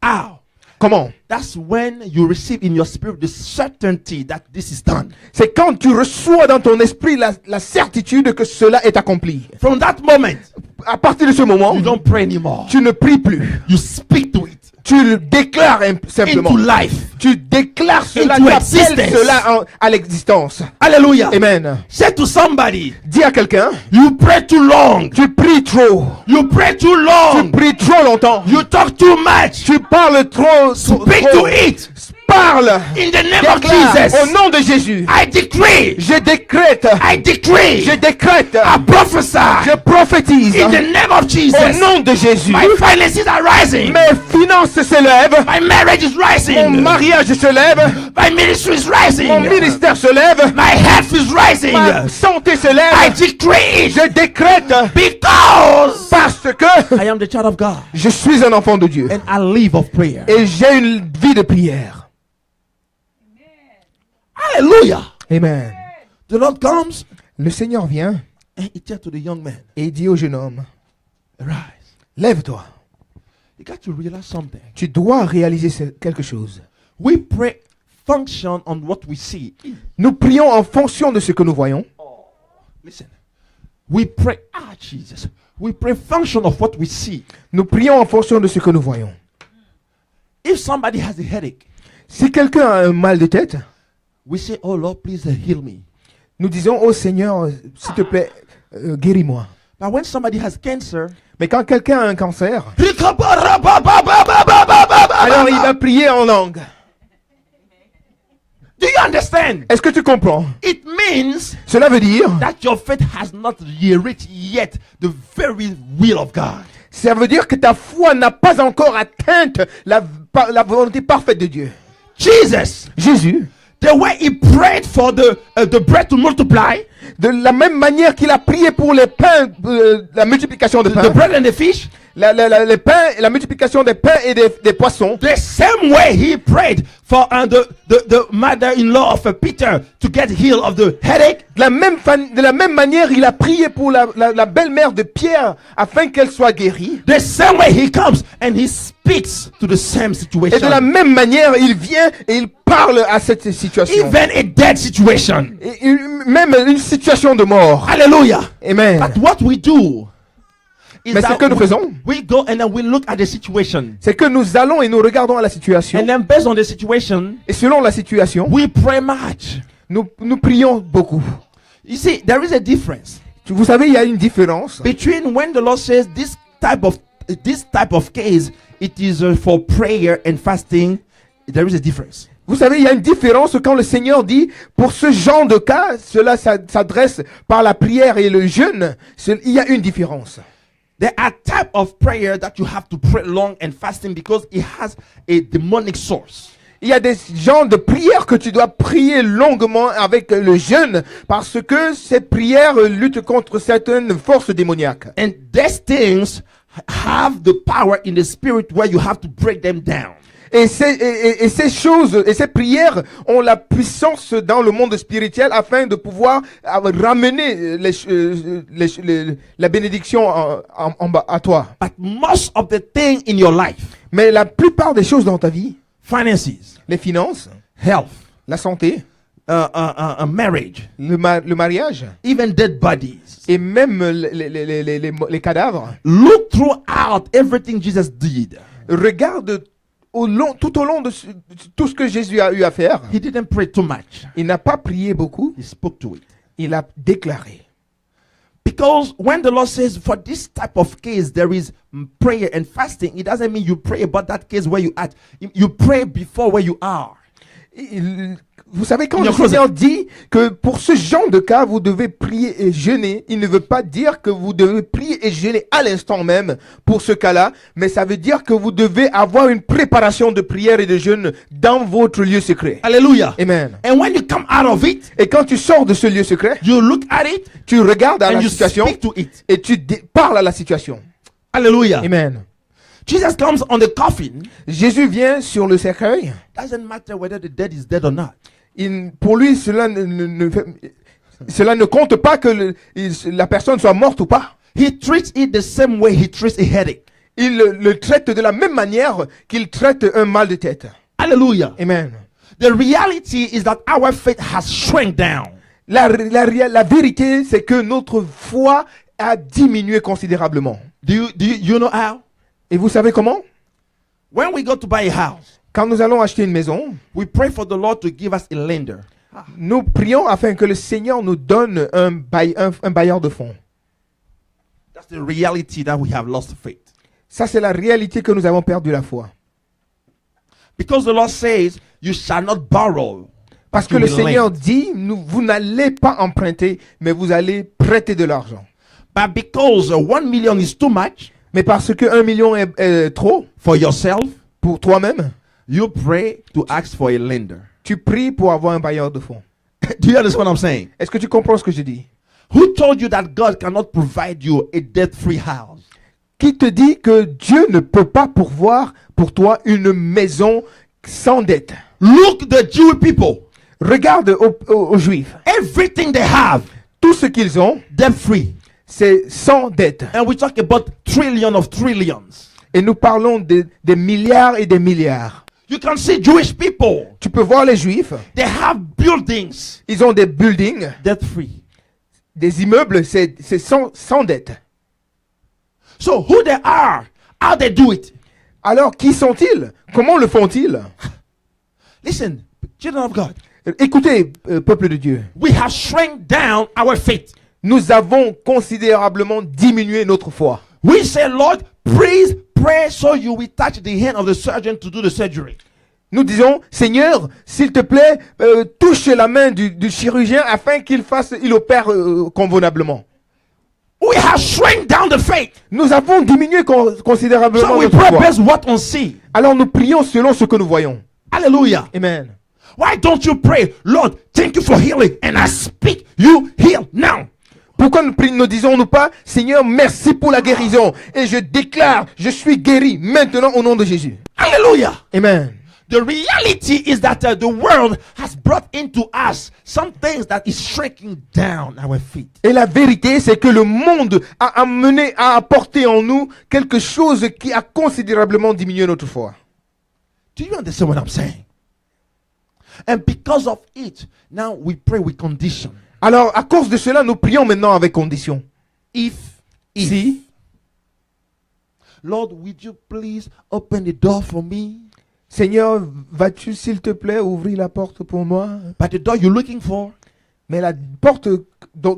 How? Comment? That's when you receive in your spirit the certainty that this is done. C'est quand tu reçois dans ton esprit la certitude que cela est accompli. From that moment, À partir de ce moment, you don't pray anymore. tu ne pries plus. You speak to it Tu le déclares simplement. into life. Tu déclares cela, Into tu appelles existence. cela à l'existence. Hallelujah. Amen. Say to somebody, Dis à quelqu'un, you pray too long. tu pries trop. You pray too Tu long. pries trop longtemps. You talk too much. Tu parles trop. Speak trop. to it. Parle. In the name of Déclare. Jesus. Au nom de Jésus. I decree. Je décrète. I decree. Je décrète. I prophesy. Je prophétise. In the name of Jesus. Au nom de Jésus. My finances are rising. Mes finances s'élèvent. My marriage is Mon rising. mariage se lève. My ministry is rising. Mon ministère se lève. My health is rising. Ma santé se I lève. decree it Je décrète because parce que I am the child of God je suis un enfant de Dieu. and I live of prayer. Et j'ai une vie de prière. Hallelujah. Amen. The Lord comes Le Seigneur vient and he tells to the young man, et il dit au jeune homme, arise. lève-toi. You got to realize something. Tu dois réaliser quelque chose. We pray function on what we see. Nous prions en fonction de ce que nous voyons. Listen. We pray, Jesus. We pray function of what we see. Nous prions en fonction de ce que nous voyons. If somebody has a headache, Si quelqu'un a un mal de tête, we say, oh Lord, please heal me. nous disons, oh Seigneur, s'il te plaît, guéris-moi. But when somebody has cancer, Mais quand quelqu'un a un cancer, alors alors il va prier en langue. do you understand? Est-ce que tu comprends? It means Cela veut dire, that your faith has not reached yet the very will of God. ça veut dire que ta foi n'a pas encore atteint la volonté parfaite de Dieu. Jesus, Jésus, the way he prayed for the bread to multiply, de la même manière qu'il a prié pour les pains, la multiplication des the pains, bread and the fish, les pains, la multiplication des pains et des poissons, the same way he prayed for the mother-in-law of Peter to get healed of the headache. de la même manière, il a prié pour la belle-mère de Pierre afin qu'elle soit guérie. The same way he comes and he speaks to the same Et de la situation. même manière, il vient et il parle à cette situation. Even a dead situation. Et même une situation de mort. Hallelujah. Amen. But what we do is Mais ce that que nous faisons, we go and then we look at the situation. c'est que nous allons et nous regardons à la situation. And then based on the situation, Et selon la situation, we pray much. nous prions beaucoup. You see, there is a difference Vous savez, il y a une différence between when the Lord says this type of case, it is for prayer and fasting. There is a difference. Vous savez, il y a une différence quand le Seigneur dit, pour ce genre de cas, cela s'adresse par la prière et le jeûne. Il y a une différence. There are type of prayer that you have to pray long and fasting because it has a demonic source. Il y a des genres de prières que tu dois prier longuement avec le jeûne parce que ces prières luttent contre certaines forces démoniaques. And these things have the power in the spirit where you have to break them down. Et ces choses et ces prières ont la puissance dans le monde spirituel afin de pouvoir ramener la bénédiction en bas à toi. But most of the thing in your life, Mais la plupart des choses dans ta vie, finances, les finances, health, la santé, marriage, le mariage even dead bodies, et même les cadavres, look throughout everything Jesus did. regarde tout au long de tout ce que Jésus a eu à faire. He didn't pray too much. Il n'a pas prié beaucoup, He spoke to it. il a déclaré. Because when the Lord says for this type of case there is prayer and fasting, it doesn't mean you pray about that case where you at. You pray before where you are. Vous savez, quand In le your closet. Seigneur dit que pour ce genre de cas, vous devez prier et jeûner, il ne veut pas dire que vous devez prier et jeûner à l'instant même pour ce cas-là, mais ça veut dire que vous devez avoir une préparation de prière et de jeûne dans votre lieu secret. Hallelujah. Amen. And when you come out of it, Et quand tu sors de ce lieu secret, you look at it tu regardes à and la you situation speak to it. et tu parles à la situation. Hallelujah. Amen. Jesus comes on the coffin. Jésus vient sur le cercueil. Doesn't matter whether the dead is dead or not. Pour lui, cela ne compte pas que la personne soit morte ou pas. He treats it the same way he treats a headache. il le traite de la même manière qu'il traite un mal de tête. Hallelujah. Amen. The reality is that our faith has shrunk down. La vérité, c'est que notre foi a diminué considérablement. Do you know how? Et vous savez comment? When we go to buy a house, Quand nous allons acheter une maison, we pray for the Lord to give us a lender. nous prions afin que le Seigneur nous donne un bailleur de fonds. That's the reality that we have lost faith. Ça, c'est la réalité que nous avons perdu la foi. Because the Lord says, you shall not borrow. Parce que You le will Seigneur lend. dit, vous n'allez pas emprunter, mais vous allez prêter de l'argent. But because 1 million is too much Mais parce que 1 million est trop for yourself, pour toi-même, you pray to ask for a lender. tu pries pour avoir un bailleur de fonds. Do you understand what I'm saying? Est-ce que tu comprends ce que je dis? Who told you that God cannot provide you a debt-free house? Qui te dit que Dieu ne peut pas pourvoir pour toi une maison sans dette? Look the Jewish people. Regarde aux Juifs. Everything they have, Tout ce qu'ils ont, debt-free. c'est sans dette. And we talk about trillion of trillions. Et nous parlons des milliards et des milliards. You can see Jewish people. Tu peux voir les Juifs. They have buildings Ils ont des buildings, debt-free. des immeubles, c'est sans dette. So who they are, how they do it. Alors, qui sont-ils? Comment le font-ils? Listen, children of God, Écoutez, peuple de Dieu. we have shrunk down our faith. Nous avons considérablement diminué notre foi. We say, Lord, please pray so you will touch the hand of the surgeon to do the surgery. Nous disons, Seigneur, s'il te plaît, touche la main du chirurgien afin qu'il opère convenablement. We have shrunk down the faith. Nous avons diminué considérablement So we notre pray foi. based what on see. Alors nous prions selon ce que nous voyons. Hallelujah. Amen. Why don't you pray, Lord, thank you for healing, and I speak, you heal now. Pourquoi ne disons-nous pas, Seigneur, merci pour la guérison. Et je déclare, je suis guéri maintenant au nom de Jésus. Hallelujah. Amen. The reality is that the world has brought into us some things that is shrinking down our feet. Et la vérité, c'est que le monde a apporté en nous quelque chose qui a considérablement diminué notre foi. Do you understand what I'm saying? And because of it, now we pray with condition. Alors, à cause de cela, nous prions maintenant avec condition. If. Si, Lord, would you please open the door for me? Seigneur, vas-tu, s'il te plaît, ouvrir la porte pour moi? But the door you're looking for Mais la porte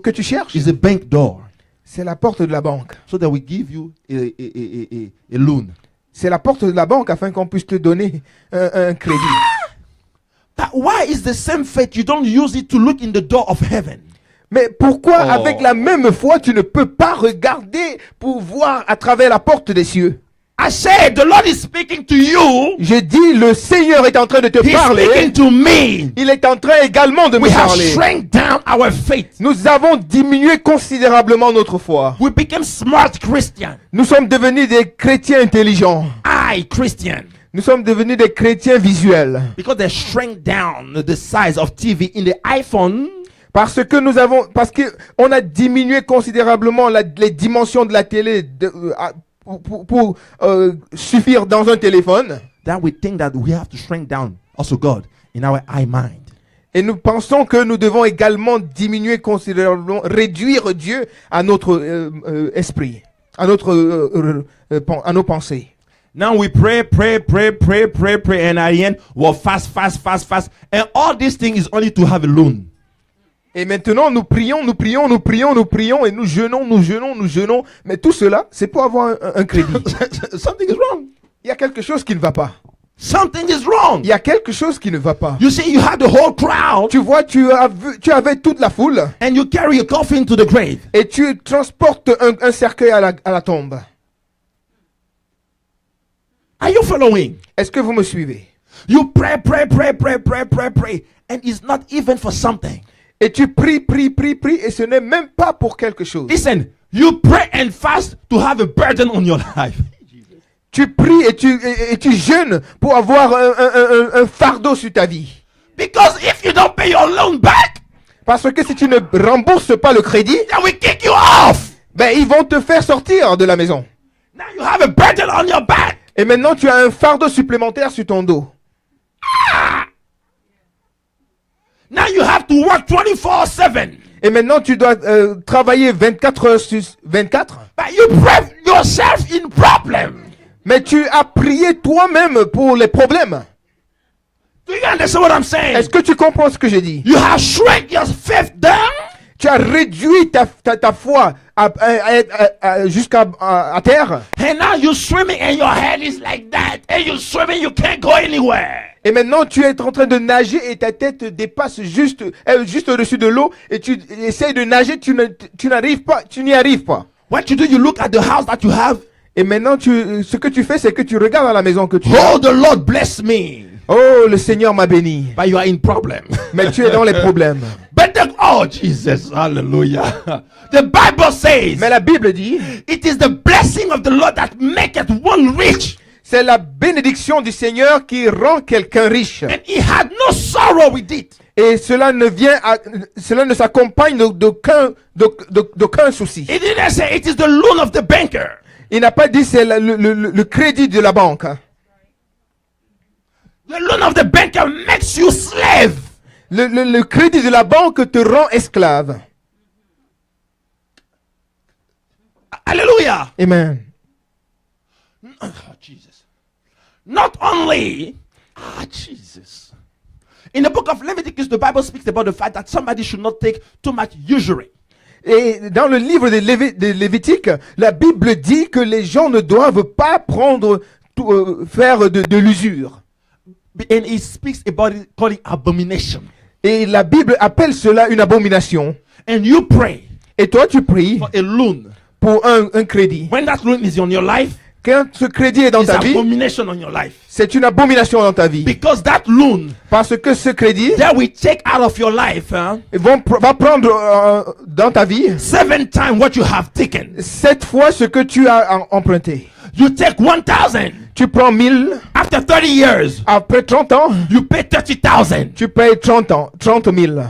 que tu cherches, is a bank door. c'est la porte de la banque. So that we give you a loan. C'est la porte de la banque afin qu'on puisse te donner un crédit. But why is the same faith you don't use it to look in the door of heaven? Mais pourquoi, Oh. avec la même foi, tu ne peux pas regarder pour voir à travers la porte des cieux? I said, the Lord is speaking to you. Je dis, le Seigneur est en train de te He's parler. speaking to me. Il est en train également de me We have parler. shrunk down our faith. Nous avons diminué considérablement notre foi. We became smart Christian. Nous sommes devenus des chrétiens intelligents. Christian. Nous sommes devenus des chrétiens visuels. Because they shrank down the size of TV in the iPhone. Parce qu'on a diminué considérablement les dimensions de la télé pour suffire dans un téléphone. That we think that we have to shrink down also God in our eye mind. Et nous pensons que nous devons également diminuer considérablement, réduire Dieu à notre esprit, à nos pensées. Now we pray, and at the end, we'll fast. And all this thing is only to have a loan. Et maintenant, nous prions, et nous jeûnons. Mais tout cela, c'est pour avoir un crédit. Something is wrong. Il y a quelque chose qui ne va pas. Something is wrong. Il y a quelque chose qui ne va pas. You see, you had the whole crowd, Tu vois, tu avais toute la foule and you carry a coffin to the grave. et tu transportes un cercueil à la tombe. Are you following? Est-ce que vous me suivez? You pray, and it's not even for something. Et tu pries, et ce n'est même pas pour quelque chose. Listen, you pray and fast to have a burden on your life. Tu pries et tu jeûnes pour avoir un fardeau sur ta vie. Because if you don't pay your loan back, Parce que si tu ne rembourses pas le crédit, then we kick you off. ben ils vont te faire sortir de la maison. Now you have a burden on your back. Et maintenant, tu as un fardeau supplémentaire sur ton dos. Now you have to work 24/7. Et maintenant, tu dois travailler 24 heures sur 24. But you put yourself in problem. Mais tu as prié toi-même pour les problèmes. Do you understand what I'm saying? Est-ce que tu comprends ce que j'ai dit? You have shrunk your faith down. Tu as réduit ta foi jusqu'à à terre. And now you're swimming and your head is like that. And you're swimming, you can't go anywhere. Et maintenant, tu es en train de nager et ta tête dépasse juste au-dessus de l'eau et tu essayes de nager, tu n'arrives pas, tu n'y arrives pas. What you do, you look at the house that you have. Et maintenant, ce que tu fais, c'est que tu regardes à la maison que tu as. Oh, the Lord bless me. Oh, le Seigneur m'a béni. But you are in problem. Mais tu es dans les problèmes. But oh, Jesus, hallelujah. The Bible says, Mais la Bible dit, it is the blessing of the Lord that maketh one rich. c'est la bénédiction du Seigneur qui rend quelqu'un riche. And he had no sorrow with it. Et cela ne s'accompagne d'aucun souci. He didn't say it is the loan of the banker. Il n'a pas dit c'est le crédit de la banque. The loan of the banker makes you slave. Le crédit de la banque te rend esclave. Hallelujah. Amen. Oh, Jesus. Not only, Jesus. In the book of Leviticus, the Bible speaks about the fact that somebody should not take too much usury. Et dans le livre de Lévitique, la Bible dit que les gens ne doivent pas faire de l'usure. And he speaks about it, calling abomination. Et la Bible appelle cela une abomination. And you pray Et toi, tu pries for a loan. pour un crédit. When that loan is on your life, Quand ce crédit est dans it's ta vie, abomination on your life. c'est une abomination dans ta vie. Because that loan Parce que ce crédit that we take out of your life va prendre dans ta vie 7 times what you have taken. 7 fois ce que tu as emprunté. You take 1,000. Tu prends 1000, After 30 years, après 30 ans, you pay 30,000. tu payes 30 000.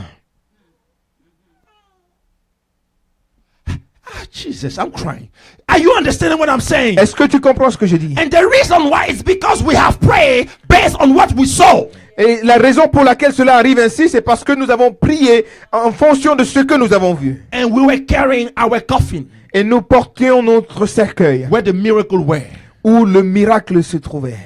Jesus, I'm crying. Are you understanding what I'm saying? Est-ce que tu comprends ce que je dis? And the reason why is because we have prayed based on what we saw. Et la raison pour laquelle cela arrive ainsi, c'est parce que nous avons prié en fonction de ce que nous avons vu. And we were carrying our coffin Et nous portions notre cercueil where the miracle were. où le miracle se trouvait.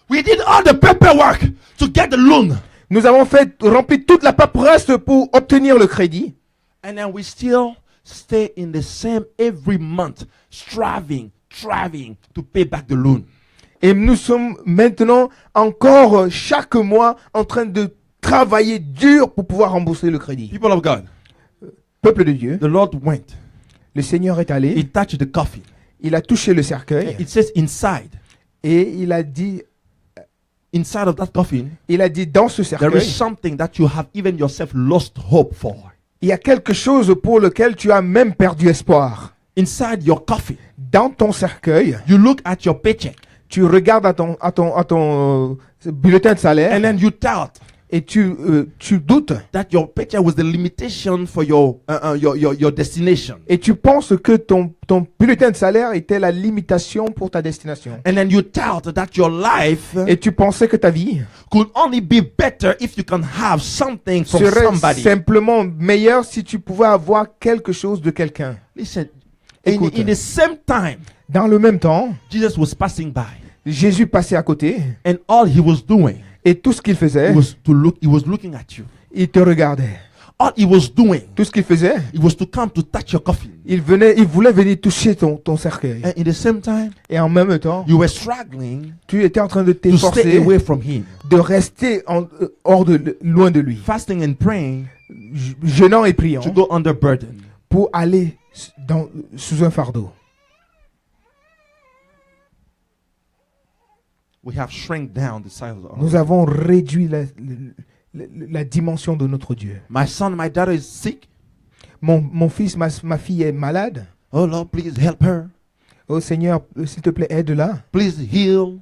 We did all the paperwork to get the loan. Nous avons rempli toute la paperasse pour obtenir le crédit. And then we still stay in the same every month, striving to pay back the loan. Et nous sommes maintenant encore chaque mois en train de travailler dur pour pouvoir rembourser le crédit. People of God, Peuple de Dieu, the Lord went. le Seigneur est allé, He touched the coffin. il a touché le cercueil It says inside et il a dit of that coffin, dans ce there is cercueil, something that you have even yourself lost hope for. il y a quelque chose pour lequel tu as même perdu espoir. Inside your coffin, Dans ton cercueil, you look at your paycheck tu regardes à ton bulletin de salaire and then you doubt et tu doutes that your paycheck was the limitation for your destination. et tu penses que ton bulletin de salaire était la limitation pour ta destination. And then you doubt that your life Et tu pensais que ta vie could only be better if you can have something from serait somebody. simplement meilleure si tu pouvais avoir quelque chose de quelqu'un. Listen, Écoute. in the same time, Dans le même temps, Jesus was passing by, Jésus passait à côté and all he was doing et tout ce qu'il faisait, he was looking at you. il te regardait. All he was doing, Tout ce qu'il faisait, it was to come to touch your coffin. il voulait venir toucher ton cercueil. And in the same time, Et en même temps, you were struggling tu étais en train de to stay t'efforcer away from him, de rester loin de lui, fasting and praying jeûnant et priant to go under burden. pour aller sous un fardeau. We have shrank down the size of Nous avons réduit la dimension de notre Dieu. My son, my daughter is sick. Mon fils, ma fille est malade. Oh Lord, please help her. Oh Seigneur, s'il te plaît, aide-la. Please heal.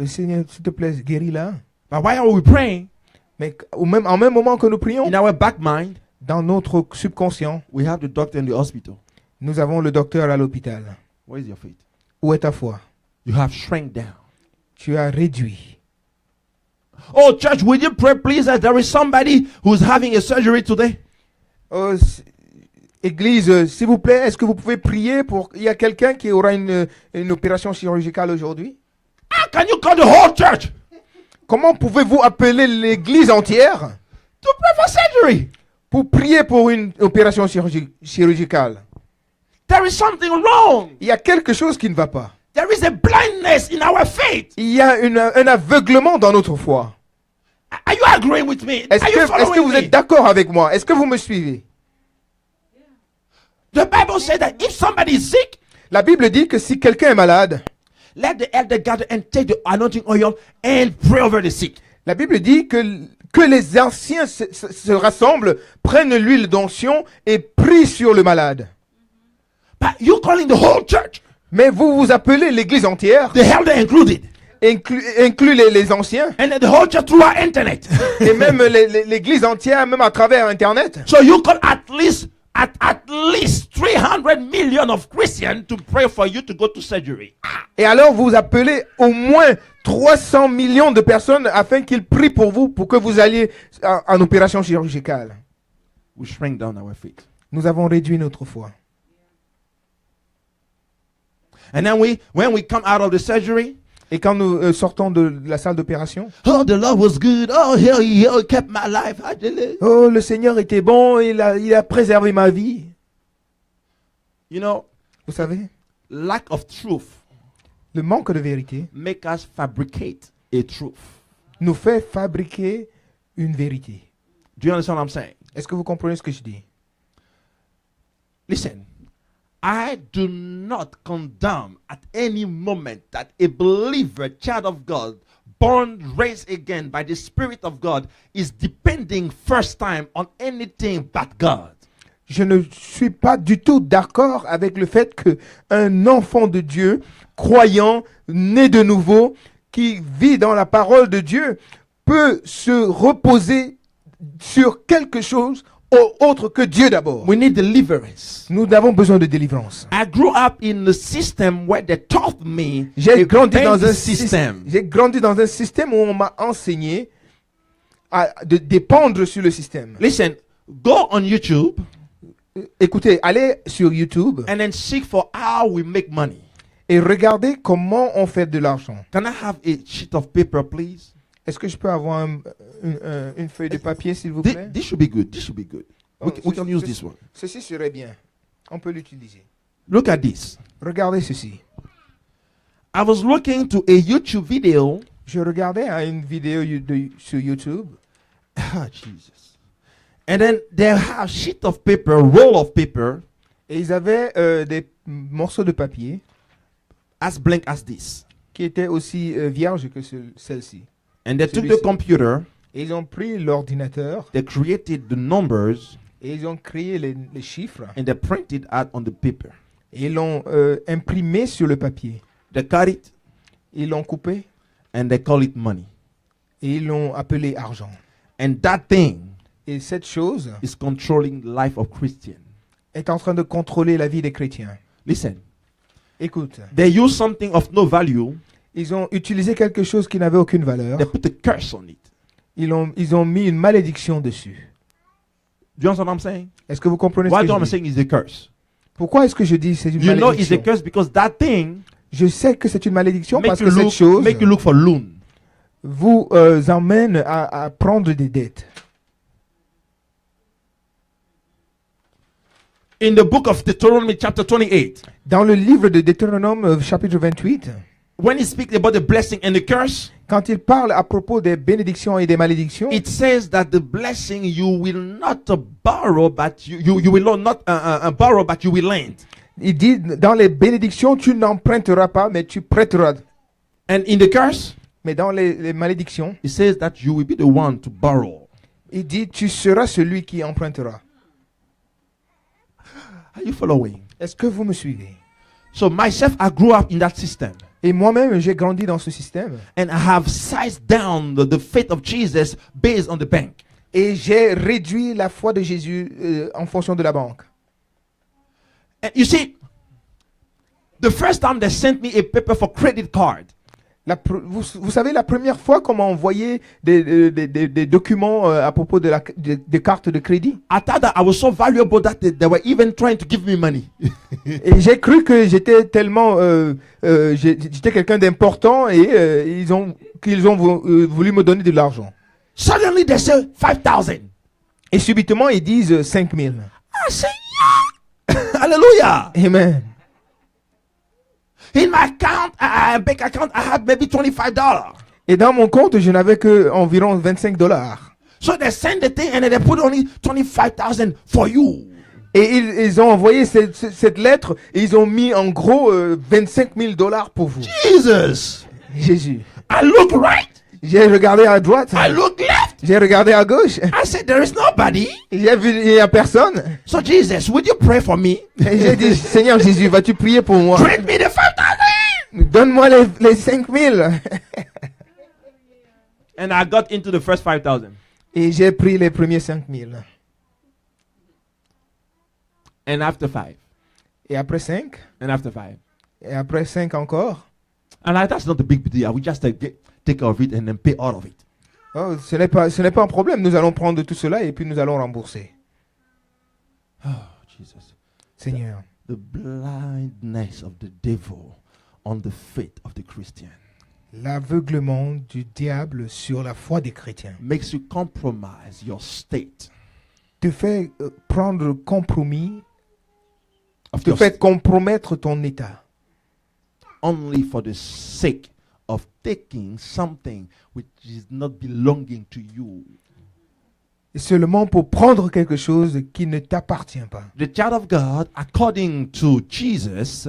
Seigneur, s'il te plaît, guéris-la. But why are we praying? Mais en même moment que nous prions, In our back mind, dans notre subconscient, we have the doctor in the hospital. Nous avons le docteur à l'hôpital. Where is your faith? Où est ta foi? You have shrank down. Tu as réduit. Oh, church, will you pray, please, that there is somebody who's having a surgery today? Oh, Église, s'il vous plaît, est-ce que vous pouvez prier pour... Il y a quelqu'un qui aura une opération chirurgicale aujourd'hui? How can you call the whole church Comment pouvez-vous appeler l'église entière to pray for surgery? pour prier pour une opération chirurgicale? There is something wrong. Il y a quelque chose qui ne va pas. There is a blindness in our faith. Il y a un aveuglement dans notre foi. Are you agreeing with me? Est-ce Are you que following vous me? êtes d'accord avec moi? Est-ce que vous me suivez? The Bible says that if somebody is sick, La Bible dit que si quelqu'un est malade, let the elder gather and take the anointing oil and pray over the sick. la Bible dit que les anciens se rassemblent, prennent l'huile d'onction et prient sur le malade. But you calling the whole church, Mais vous vous appelez l'église entière, the elder included, inclut les anciens, and then the whole church through our internet. et même l'église entière, même à travers Internet. So you call at least 300 million of Christians to pray for you to go to surgery. Et alors vous appelez au moins 300 millions de personnes afin qu'ils prient pour vous, pour que vous alliez en opération chirurgicale. We shrank down our faith. Nous avons réduit notre foi. And then when we come out of the surgery, Et quand nous sortons de la salle d'opération, oh, the Lord was good. Oh, he kept my life. oh, le Seigneur était bon, il a préservé ma vie. You know, Vous savez, lack of truth le manque de vérité make us fabricate a truth. nous fait fabriquer une vérité. Do you understand what I'm saying? Est-ce que vous comprenez ce que je dis? Listen, I do not condemn at any moment that a believer, child of God, born, raised again by the Spirit of God, is depending first time on anything but God. Je ne suis pas du tout d'accord avec le fait qu'un enfant de Dieu, croyant, né de nouveau, qui vit dans la parole de Dieu, peut se reposer sur quelque chose autre que Dieu d'abord. We need deliverance. Nous avons besoin de délivrance. I grew up in a system where they taught me J'ai grandi dans un system. J'ai grandi dans un système où on m'a enseigné de dépendre sur le système. Listen, go on YouTube Écoutez, allez sur YouTube and then seek for how we make money. et regardez comment on fait de l'argent. Can I have a sheet of paper, please? Est-ce que je peux avoir une feuille de papier, s'il vous plaît? This should be good. This should be good. Oh, We can use this one. Ceci serait bien. On peut l'utiliser. Look at this. Regardez ceci. I was looking to a YouTube video. Je regardais une vidéo sur YouTube. Ah, Jesus. And then they have sheet of paper, roll of paper, Et ils avaient des morceaux de papier as blank as this. qui étaient aussi vierges que celle-ci. And they took the Celui-ci. computer, Et ils ont pris l'ordinateur they created the numbers, et ils ont créé les chiffres and they printed out on the paper. et ils l'ont imprimé sur le papier. They cut it, Ils l'ont coupé and they call it money. et ils l'ont appelé argent. And that thing Et cette chose is controlling the life of Christians. est en train de contrôler la vie des chrétiens. Listen, Écoute, they use something of no value, ils ont utilisé quelque chose qui n'avait aucune valeur. they put a curse on it. Ils ont mis une malédiction dessus. Do you understand what I'm saying? Est-ce que vous comprenez Why ce que do je I'm dis? saying is a curse? Pourquoi est-ce que je dis c'est une You know it's a malédiction? curse because that thing Je sais que c'est une malédiction make parce you, que cette chose make you look for loan. vous emmène à prendre des dettes. In the book of Deuteronomy chapter 28, Dans le livre de Deutéronome chapitre 28, when he speaks about the blessing and the curse, quand il parle à propos des bénédictions et des malédictions, it says that the blessing you will not borrow, but you will not borrow, but you will lend. il dit dans les bénédictions, tu n'emprunteras pas, mais tu prêteras. And in the curse, Mais dans les malédictions, it says that you will be the one to borrow. il dit tu seras celui qui empruntera. Are you following? Est-ce que vous me suivez? So myself, I grew up in that system. Et moi-même, j'ai grandi dans ce système. And I have sized down the faith of Jesus based on the bank. Et j'ai réduit la foi de Jésus en fonction de la banque. And you see, the first time they sent me a paper for credit card, Vous savez, la première fois qu'on m'a envoyé des documents à propos des cartes de crédit, I thought that I was so valuable that they were even trying to give me money. et j'ai cru que j'étais tellement, j'étais quelqu'un d'important et qu'ils ont voulu me donner de l'argent. Suddenly they say 5,000. Et subitement, ils disent 5 000. I say, yeah. Hallelujah. Amen. In my account, bank account, I had maybe $25. Et dans mon compte, je n'avais que environ 25 $. So they send the thing and then they put only 25,000 for you. Et ils ont envoyé cette lettre et ils ont mis en gros 25 000 $ pour vous. Jesus. Jésus. I look right. J'ai regardé à droite. I look left. J'ai regardé à gauche. I said, there is nobody. J'ai vu, il n'y a personne. So Jesus, would you pray for me? Et j'ai dit, Seigneur Jésus, vas-tu prier pour moi? Grant me the 5,000. Donne-moi les 5 000. And I got into the first 5,000. Et j'ai pris les premiers 5 000. And after 5. Et après 5. And after 5. Et après 5 encore. And that's not a big deal. We just take care of it and then pay all of it. Oh, ce n'est pas un problème. Nous allons prendre tout cela et puis nous allons rembourser. Oh, Jesus. Seigneur. The blindness of the devil on the faith of the Christian L'aveuglement du diable sur la foi des chrétiens makes you compromise your state. te fait prendre compromis, Of te your fait compromettre ton état. only for the sake of taking something which is not belonging to you. Et seulement pour prendre quelque chose qui ne t'appartient pas. The child of God, according to Jesus,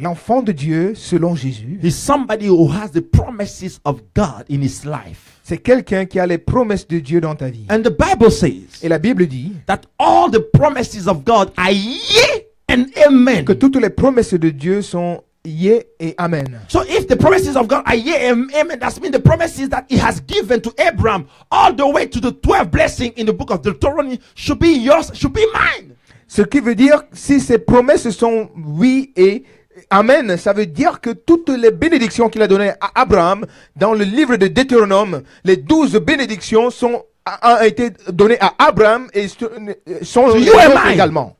L'enfant de Dieu, selon Jésus, is somebody who has the promises of God in his life. c'est quelqu'un qui a les promesses de Dieu dans ta vie. And the Bible says Et la Bible dit that all the promises of God are yea and amen. que toutes les promesses de Dieu sont yé et amen. So if the promises of God are yea and amen, that means the promises that he has given to Abraham all the way to the 12 blessing in the book of Deuteronomy should be yours, should be mine. Ce qui veut dire, si ces promesses sont oui et amen, ça veut dire que toutes les bénédictions qu'il a données à Abraham dans le livre de Deutéronome, les 12 bénédictions ont été données à Abraham et sont you and mine. également.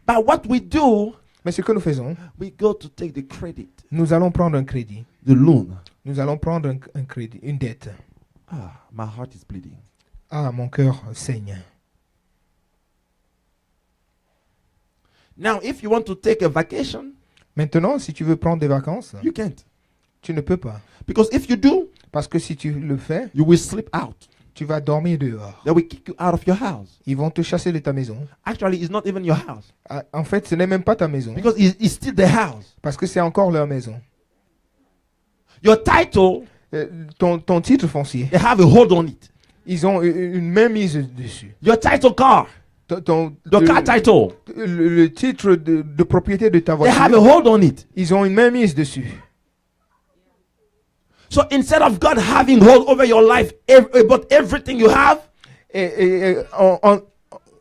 But what we do, Mais ce que nous faisons, we go to take the credit, nous allons prendre un crédit. the loan. Nous allons prendre un crédit, une dette. Ah, my heart is bleeding. Ah, mon cœur saigne. Now, if you want to take a vacation, Maintenant, si tu veux prendre des vacances, you can't. tu ne peux pas. Because if you do, Parce que si tu le fais, you will sleep out. tu vas dormir dehors. They will kick you out of your house. Ils vont te chasser de ta maison. Actually, it's not even your house. Ah, en fait, ce n'est même pas ta maison. Because it's still their house. Parce que c'est encore leur maison. Your title, Ton titre foncier, they have a hold on it. ils ont une main mise dessus. Your title car, the car title, le titre de propriété de ta they have a voiture, hold on it. ils ont une main mise dessus. So instead of God having hold over your life, about everything you have, Et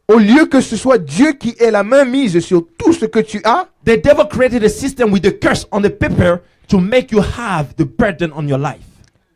au lieu que ce soit Dieu qui ait la main mise sur tout ce que tu as, the devil created a system with the curse on the paper to make you have the burden on your life.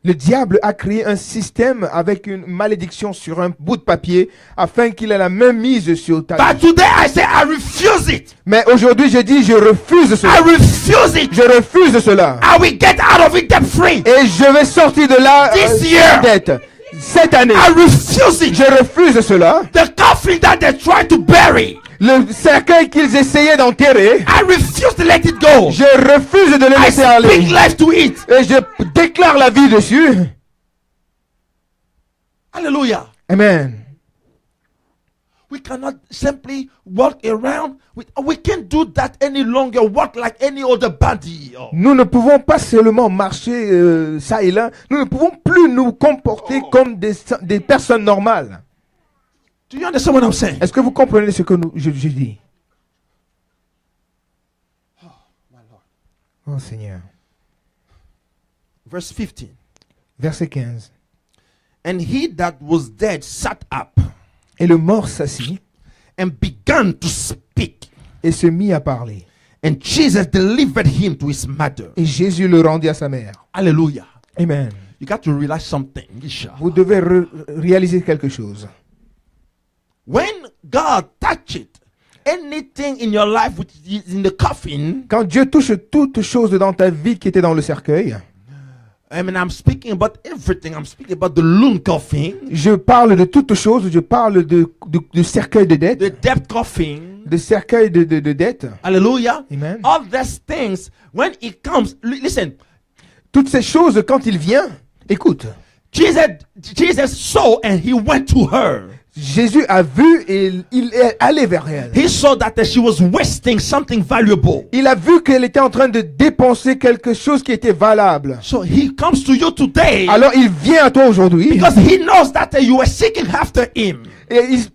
le diable a créé un système avec une malédiction sur un bout de papier afin qu'il ait la main mise sur ta But vie. today I say I refuse it. Mais aujourd'hui, je dis, je refuse I cela. refuse it. Je refuse cela. I will get out of it debt free. Et je vais sortir de là This year. dette. Cette année, I refuse it. je refuse cela. The coffin that they try to bury, Le cercueil qu'ils essayaient d'enterrer, I refuse to let it go. je refuse de le I laisser aller. speak life to it. Et je déclare la vie dessus. Hallelujah. Amen. We cannot simply walk around. We can't do that any longer. Walk like any other body. Oh. Nous ne pouvons pas seulement marcher ça et là. Nous ne pouvons plus nous comporter comme des personnes normales. Do you understand what I'm saying? Est-ce que vous comprenez ce que je dis? Oh Seigneur. Verse 15. Verset 15. And he that was dead sat up Et le mort s'assit and began to speak. et se mit à parler. And Jesus delivered him to his mother. Et Jésus le rendit à sa mère. Hallelujah. Amen. You got to realize something. Isha. Vous devez réaliser quelque chose. When God touches anything in your life which is in the coffin, Quand Dieu touche toute chose dans ta vie qui était dans le cercueil, I mean, I'm speaking about everything. I'm speaking about the loon coffin, je parle de toutes choses, je parle de cercueil de dette, the debt coffin. de cercueil de dette. Hallelujah. Amen. All these things, when it comes, listen, Toutes ces choses, quand il vient, écoute, Jesus saw and he went to her. Jésus a vu et il est allé vers elle. He saw that she was wasting something valuable. Il a vu qu'elle était en train de dépenser quelque chose qui était valable. So he comes to you today Alors il vient à toi aujourd'hui because he knows that you were seeking after him.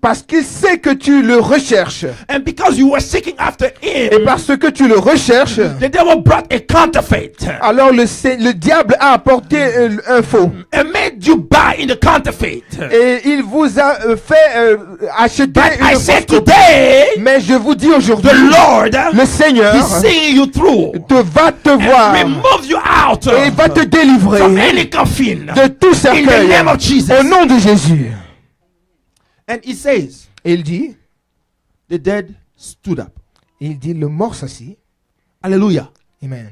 parce qu'il sait que tu le recherches. And because you were seeking after Et him, parce que tu le recherches, the devil brought a counterfeit alors le diable a apporté un faux. and made you buy in the counterfeit. Et il vous a fait acheter But I une say fausse copie. today, Mais je vous dis aujourd'hui, the Lord le Seigneur is seeing you through va te and voir remove you out et il va te délivrer from any coffin de tout in cercueil the name of Jesus. au nom de Jésus. And he says, Et il dit, the dead stood up. le mort s'assit, Hallelujah. amen,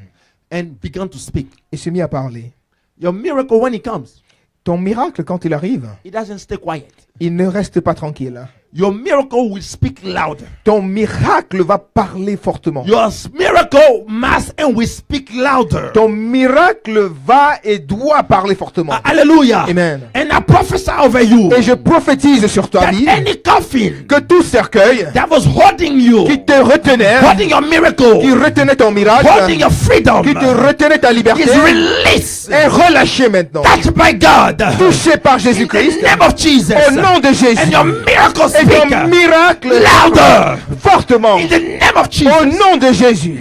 And began to speak. et se mit à parler. Your miracle, when it comes, Ton miracle, quand il arrive, it doesn't stay quiet. il ne reste pas tranquille. Your miracle will speak louder. Ton miracle va parler fortement. Your miracle must and will speak louder. Ton miracle va et doit parler fortement. Hallelujah. Amen. And I prophesy over you Et je prophétise sur ta that vie any coffin que tout cercueil that was holding you, qui te retenait, holding your miracle, qui retenait ton miracle, holding your freedom, qui te retenait ta liberté, is released, est relâché maintenant. touched by God, Touché par in Jésus-Christ, the name of Jesus. au nom de Jésus. And your miracle Et ton speak miracle louder fortement in the name of au Jesus. nom de Jésus.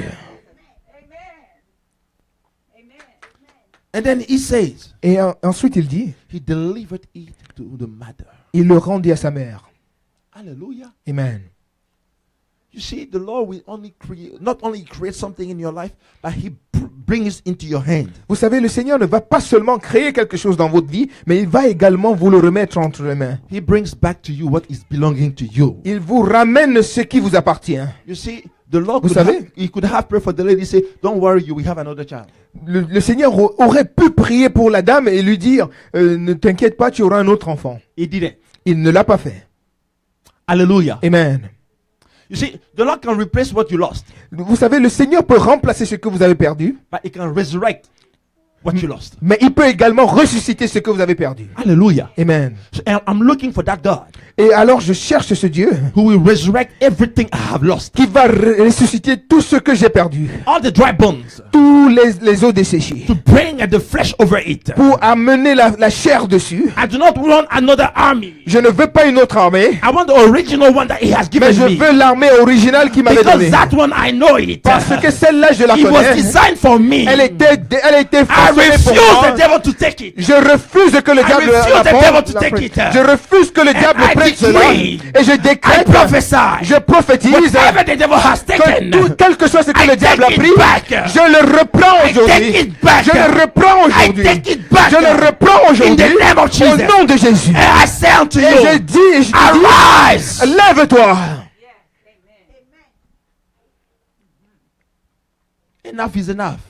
And then he says, Et ensuite il dit, he delivered it to the mother. il le rendit à sa mère. Hallelujah. Amen. You see, the Lord will not only create something in your life, but he brings it into your hand. Vous savez, le Seigneur ne va pas seulement créer quelque chose dans votre vie, mais il va également vous le remettre entre les mains. He brings back to you what is belonging to you. Il vous ramène ce qui vous appartient. You see, the Lord Vous could savez? have, he could have prayed for the lady, say, "Don't worry, you will have another child." Le Seigneur aurait pu prier pour la dame et lui dire, ne t'inquiète pas, tu auras un autre enfant. He didn't. Il ne l'a pas fait. Hallelujah. Amen. You see, the Lord can replace what you lost, Vous savez, le Seigneur peut remplacer ce que vous avez perdu, but he can resurrect what you lost. mais il peut également ressusciter ce que vous avez perdu. Hallelujah. Amen. So, and I'm looking for that God Et alors je cherche ce Dieu who will resurrect everything I have lost. qui va ressusciter tout ce que j'ai perdu, All the dry bones, tous les os desséchés, to bring the flesh over it. pour amener la chair dessus. I do not want another army. Je ne veux pas une autre armée, I want the original one that he has mais given je me. veux l'armée originale qui m'avait Because donné. that one I know it. Parce que celle-là, je la It was connais. designed for me. Elle a été I façonnée refuse pour moi. the devil to take it. Je refuse que le diable refuse la the prenne. devil to take it. Je refuse que le diable I prenne cela. decree. Et je I décrète, prophesy. je prophétise Whatever the devil has que taken, quel que soit ce que I le diable a take it pris, back. je le reprends I take aujourd'hui. it back. Je le reprends I aujourd'hui. take it back. Je le reprends In aujourd'hui. the name of Au Jesus. nom de Jésus. And I say unto Et je you, dis, arise. lève-toi. Enough is enough.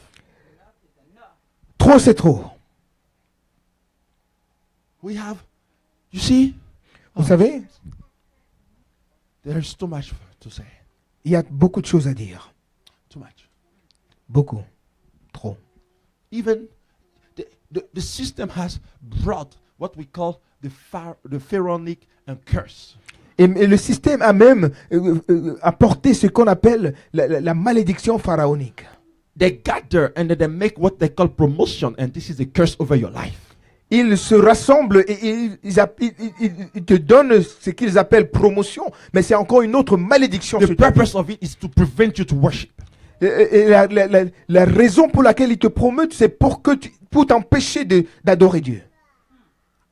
Trop, c'est trop. We have, you see, Vous savez, there is too much to say. il y a beaucoup de choses à dire. Too much. Beaucoup. Trop. Even the system has brought what we call the pharaonic and curse. Et le système a même apporté ce qu'on appelle la malédiction pharaonique. They gather and then they make what they call promotion, and this is a curse over your life. Ils se rassemblent et ils te donnent ce qu'ils appellent promotion, mais c'est encore une autre malédiction. The sur ta vie. purpose of it is to prevent you to worship. Et la raison pour laquelle ils te promettent, c'est pour t'empêcher d'adorer Dieu.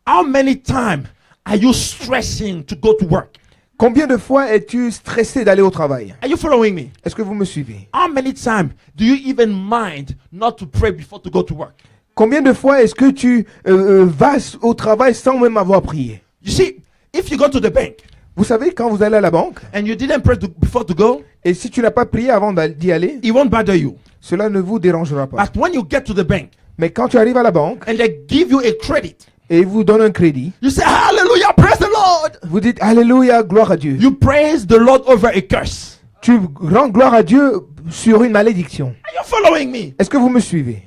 How many times are you stressing to go to work? Combien de fois es-tu stressé d'aller au travail? Are you following me? Est-ce que vous me suivez? How many times do you even mind not to pray before to go to work? Combien de fois est-ce que tu vas au travail sans même avoir prié? You see, if you go to the bank Vous savez, quand vous allez à la banque, and you didn't pray before to go, et si tu n'as pas prié avant d'y aller, it won't bother you. cela ne vous dérangera pas. But when you get to the bank Mais quand tu arrives à la banque and they give you a credit, et ils vous donnent un crédit, you say, Hallelujah, praise the Lord. vous dites Alléluia, gloire à Dieu. You praise the Lord over a curse. Tu rends gloire à Dieu sur une malédiction. Are you following me? Est-ce que vous me suivez?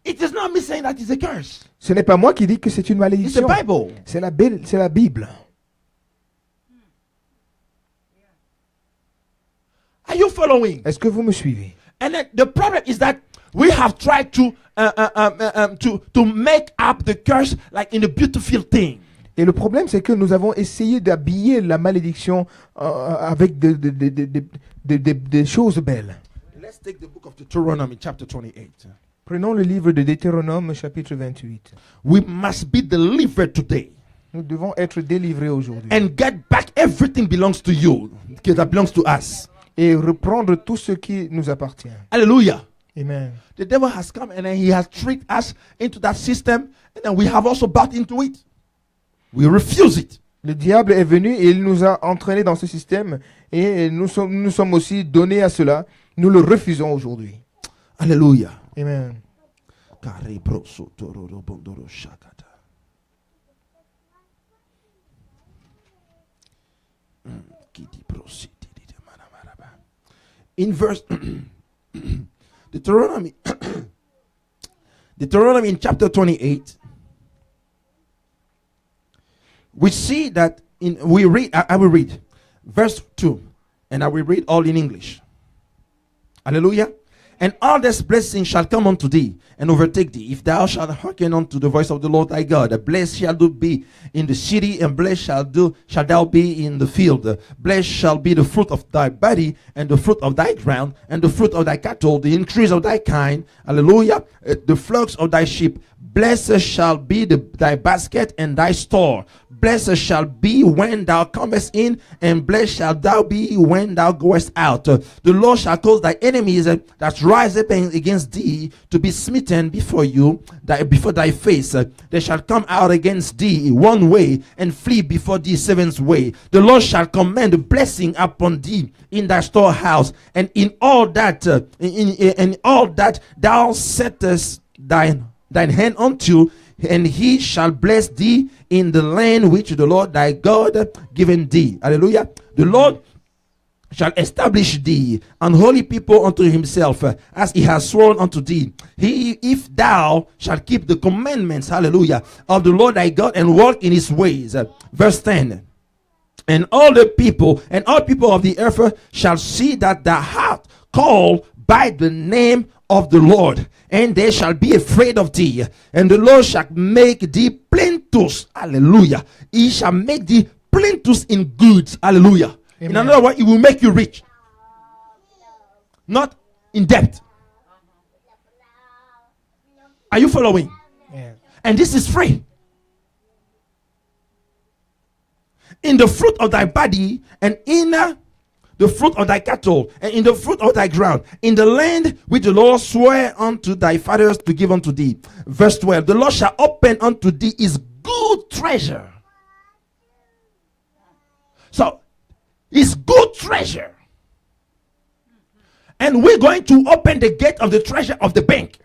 It is not me saying that it's a curse. Ce n'est pas moi qui dis que c'est une It's the malédiction. Bible. C'est la Bible. Are you following? Est-ce que vous me suivez? And then the problem is that we have tried to make up the curse like in a beautiful thing. Et le problème, c'est que nous avons essayé d'habiller la malédiction avec des choses belles. Let's take the book of Deuteronomy, chapter 28. Prenons le livre de Deutéronome, chapitre 28. We must be delivered today Nous devons être délivrés aujourd'hui. and get back everything belongs to you, okay, that belongs to us. Et reprendre tout ce qui nous appartient. Hallelujah. Amen. The devil has come and then he has tricked us into that system, and then we have also bought into it. We refuse it. Le diable est venu et il nous a entraînés dans ce système et nous sommes aussi donnés à cela. Nous le refusons aujourd'hui. Hallelujah. Amen. In verse Deuteronomy Deuteronomy in chapter 28, we see that I will read verse 2, and I will read all in English. Hallelujah. And all this blessing shall come unto thee and overtake thee, if thou shalt hearken unto the voice of the Lord thy God. Blessed shall thou be in the city, and blessed shall thou be in the field. Blessed shall be the fruit of thy body, and the fruit of thy ground, and the fruit of thy cattle, the increase of thy kind. Hallelujah. The flocks of thy sheep. Blessed shall be thy basket and thy store. Blessed shall be when thou comest in, and blessed shalt thou be when thou goest out. The Lord shall cause thy enemies that rise up against thee to be smitten before thy face. They shall come out against thee one way, and flee before thee seven ways. The Lord shall command a blessing upon thee in thy storehouse, and in all that thou settest thine hand unto, and he shall bless thee in the land which the Lord thy God given thee. Hallelujah. The Lord shall establish thee an holy people unto himself, as he has sworn unto thee. If thou shalt keep the commandments, hallelujah, of the Lord thy God, and walk in his ways. Verse 10. And all people of the earth shall see that thou art called by the name of the Lord, and they shall be afraid of thee. And the Lord shall make thee plenteous. Hallelujah. He shall make thee plenteous in goods. Hallelujah. Amen. In another word, it will make you rich, not in debt. Are you following? Yeah. And this is free. In the fruit of thy body, and in the fruit of thy cattle, and in the fruit of thy ground, in the land which the Lord swore unto thy fathers to give unto thee. Verse 12. The Lord shall open unto thee his good treasure. So, his good treasure. And we're going to open the gate of the treasure of the bank.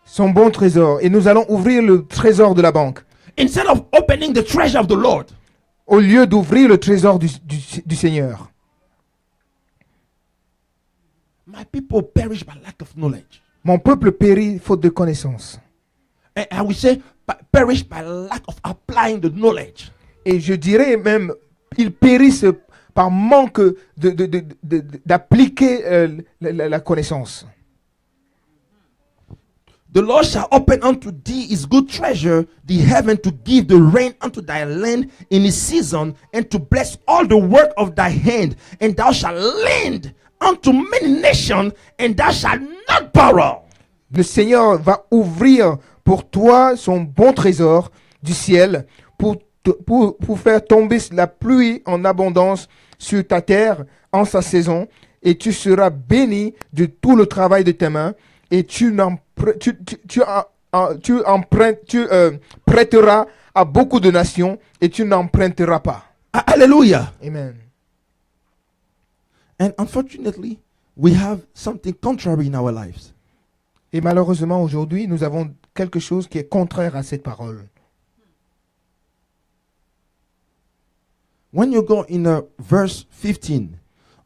Son bon trésor. Et nous allons ouvrir le trésor de la banque. Instead of opening the treasure of the Lord. Au lieu d'ouvrir le trésor du Seigneur. My people perish by lack of knowledge. Mon peuple périt faute de connaissance. And I will say perish by lack of applying the knowledge. Et je dirais même, ils périssent par manque d'appliquer la connaissance. The Lord shall open unto thee his good treasure, the heaven, to give the rain unto thy land in his season, and to bless all the work of thy hand. And thou shalt lend unto many nations, and thou shalt not borrow. Le Seigneur va ouvrir pour toi son bon trésor du ciel pour te pour faire tomber la pluie en abondance sur ta terre en sa saison, et tu seras béni de tout le travail de tes mains, et tu prêteras à beaucoup de nations, et tu n'emprunteras pas. Hallelujah. Amen. And unfortunately, we have something contrary in our lives. Et malheureusement, aujourd'hui, nous avons quelque chose qui est contraire à cette parole. When you go in verse 15,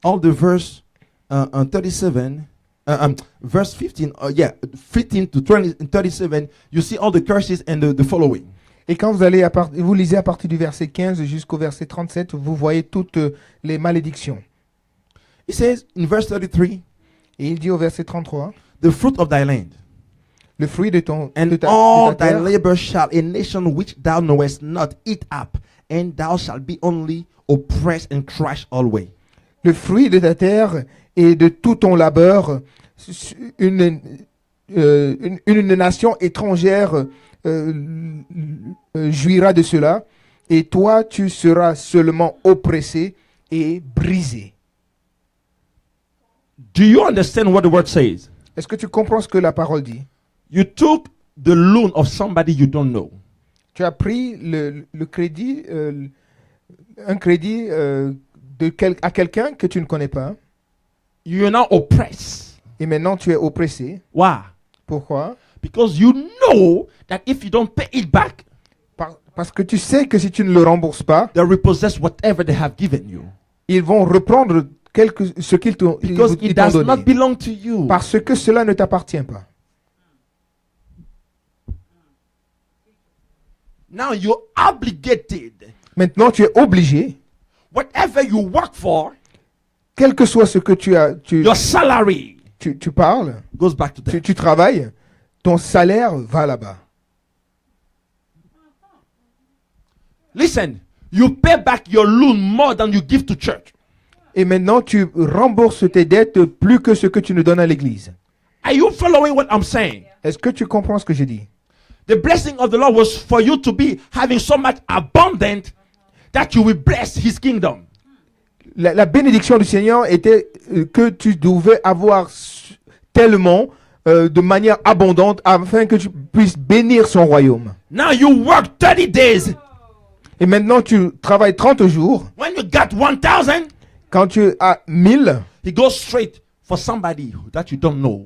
all the verse 37, verse 15, 15 to 20 and 37, you see all the curses and the following. Et quand vous allez vous lisez à partir du verset 15 jusqu'au verset 37, vous voyez toutes les malédictions. It says in verse 33, Et il dit au verset 33, the fruit of thy land, le fruit de ta all thy terre, labor shall a nation which thou knowest not eat up, and thou shalt be only oppressed and crushed always. le fruit de ta terre et de tout ton labeur, une nation étrangère jouira de cela, et toi tu seras seulement oppressé et brisé. Do you understand what the word says? Est-ce que tu comprends ce que la parole dit? You took the loan of somebody you don't know. Tu as pris le crédit, un crédit à quelqu'un que tu ne connais pas, You are now oppressed. et maintenant tu es oppressé. Why? Pourquoi? Because you know that if you don't pay it back, Parce que tu sais que si tu ne le rembourses pas, they'll repossess whatever they have given you. ils vont reprendre ce qu'ils t'ont Because ils it t'ont does not donné. belong to you. Parce que cela ne t'appartient pas. Now you're obligated. Maintenant, tu es obligé, Whatever you work for, quel que soit ce que your salary tu parles, goes back to them. tu travailles, ton salaire va là-bas. Listen, you pay back your loan more than you give to church. Et maintenant, tu rembourses tes dettes plus que ce que tu ne donnes à l'église. Are you following what I'm saying? Est-ce que tu comprends ce que je dis? The blessing of the Lord was for you to be having so much abundant that you will bless his kingdom. La bénédiction du Seigneur était que tu devais avoir tellement de manière abondante afin que tu puisses bénir son royaume. Now you work 30 days. Et maintenant, tu travailles 30 jours. When you got 1,000, Quand tu as 1000, he goes straight for somebody that you don't know.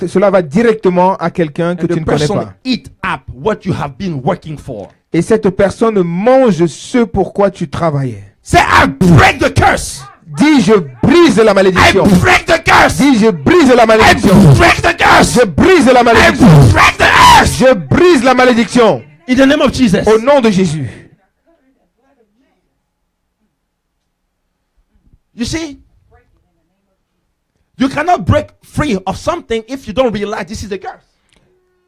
cela va directement à quelqu'un que And tu the ne connais person pas. eat up what you have been working for. Et cette personne mange ce pourquoi tu travaillais. Say, I break the curse. Dis, je brise la I malédiction. break the curse. Dis, je brise la I malédiction. break the curse. Je brise la I malédiction. break the curse. Je brise la malédiction. In the name of Jesus. Au nom de Jésus. You see? You cannot break free of something if you don't realize this is the curse.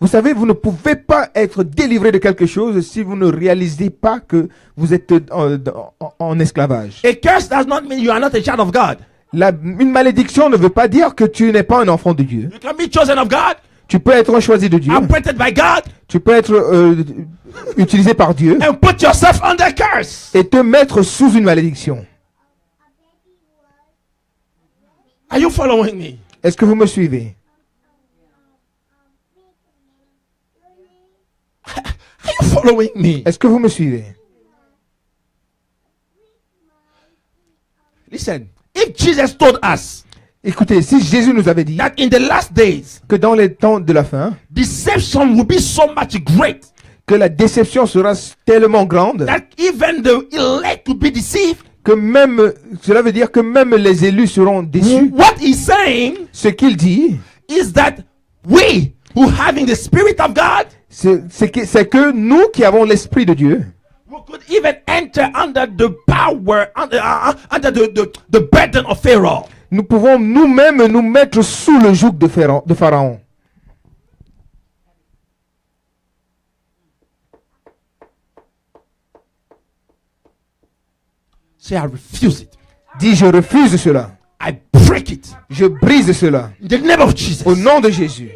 Vous savez, vous ne pouvez pas être délivré de quelque chose si vous ne réalisez pas que vous êtes en esclavage. A curse does not mean you are not a child of God. Une malédiction ne veut pas dire que tu n'es pas un enfant de Dieu. You can be chosen of God, Tu peux être un choisi de Dieu. appointed by God, Tu peux être utilisé par Dieu and put yourself under curse. et te mettre sous une malédiction. Are you following me? Est-ce que vous me suivez? Are you following me? Est-ce que vous me suivez? Listen, if Jesus told us Écoutez, si Jésus nous avait dit that in the last days, que dans les temps de la fin, deception will be so much great que la déception sera tellement grande that even the elect will be deceived, que même, cela veut dire que même les élus seront déçus. what he's saying Ce qu'il dit, is that we who having the Spirit of God, c'est que nous qui avons l'Esprit de Dieu, we could even enter under the power, under the burden of Pharaoh. nous pouvons nous-mêmes nous mettre sous le joug de Pharaon. Say, I refuse it. Dis, je refuse cela. I break it. Je brise cela. In the name of Jesus. Au nom de Jésus.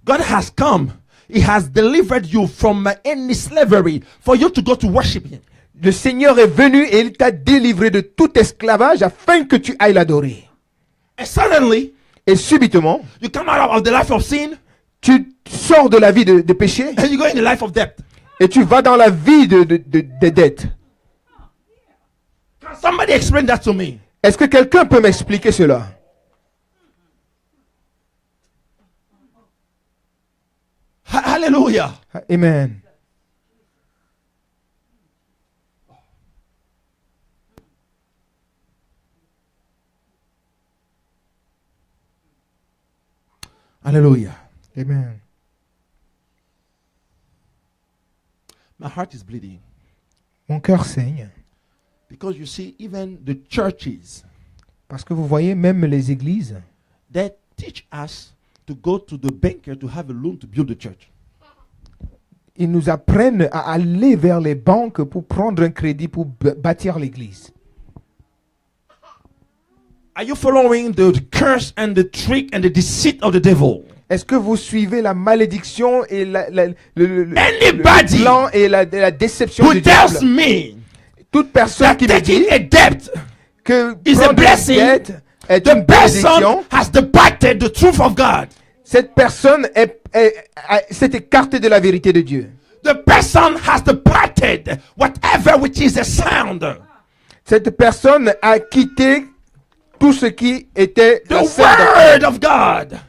God has come He has delivered you from any slavery for you to go to worship Him. Le Seigneur est venu et il t'a délivré de tout esclavage afin que tu ailles l'adorer. And suddenly, Et subitement, you come out of the life of sin tu sors de la vie de péché and you go in the life of debt. et tu vas dans la vie de dette. Can somebody explain that to me? Est-ce que quelqu'un peut m'expliquer cela? Hallelujah. Amen. Hallelujah. Amen. My heart is bleeding Mon cœur saigne because you see, even the churches, parce que vous voyez, même les églises, they teach us to go to the banker to have a loan to build the church. ils nous apprennent à aller vers les banques pour prendre un crédit pour bâtir l'église. Are you following the curse and the trick and the deceit of the devil? Est-ce que vous suivez la malédiction et le Anybody plan et la déception Who du tells diable? me Toute personne that qui me dit taking a debt, que is a prendre une blessing, dette est the une person bénédiction, has departed the truth of God. cette personne s'est écartée de la vérité de Dieu. The person has departed whatever which is a sound. Cette personne a quitté tout ce qui était The la scène word of God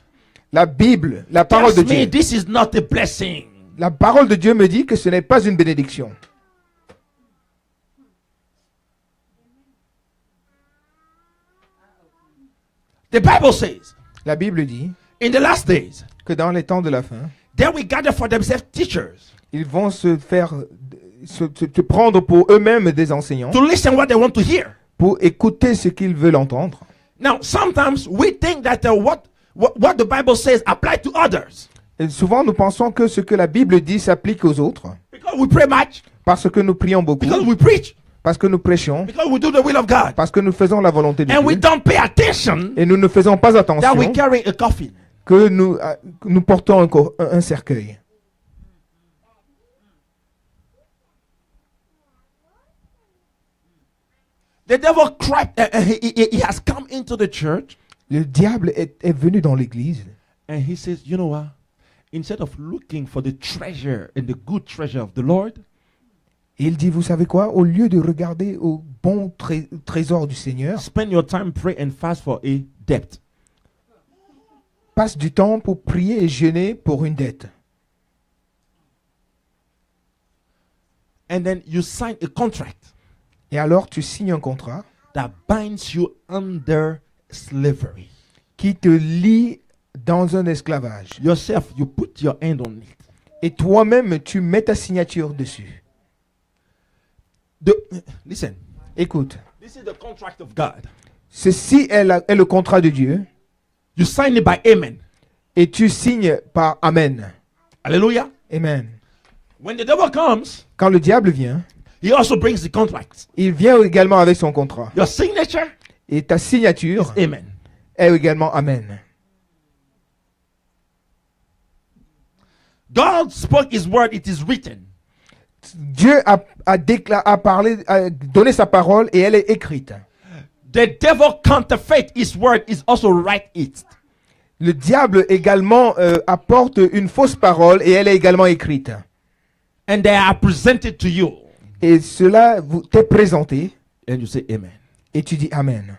la Bible, la parole de tells me Dieu. this is not a blessing. La parole de Dieu me dit que ce n'est pas une bénédiction. The Bible says La Bible dit in the last days, que dans les temps de la fin, they will gather for themselves teachers ils vont se prendre pour eux-mêmes des enseignants to listen what they want to hear. pour écouter ce qu'ils veulent entendre. Now, sometimes we think that what the Bible says apply to others Et souvent, nous pensons que ce que la Bible dit s'applique aux autres because we pray much, parce que nous prions beaucoup, because we preach, parce que nous prêchons, because we do the will of God, parce que nous faisons la volonté de and we Dieu don't pay attention et nous ne faisons pas that attention we carry a coffin. que nous portons un cercueil. The devil he has come into the church Le diable est venu dans l'église and he says, you know what? Instead of looking for the treasure and the good treasure of the Lord, et il dit, vous savez quoi, au lieu de regarder au bon trésor du Seigneur, spend your time pray and fast for a debt. passe du temps pour prier et jeûner pour une dette. And then you sign a contract Et alors tu signes un contrat that binds you under slavery. qui te lie dans un esclavage. Yourself, you put your hand on it. Et toi-même, tu mets ta signature dessus. Listen, Écoute, this is the contract of God. ceci est le contrat de Dieu You sign it by amen. et tu signes par Amen. Hallelujah. Amen. When the devil comes, Quand le diable vient, he also brings the contract. il vient également avec son contrat. Your signature Et ta signature is amen. est également Amen. God spoke his word, it is written. Dieu a parlé, a donné sa parole et elle est écrite. The devil counterfeit his word is also write it. Le diable également apporte une fausse parole et elle est également écrite. And they are presented to you. Et cela t'est présenté And you say amen. et tu dis Amen.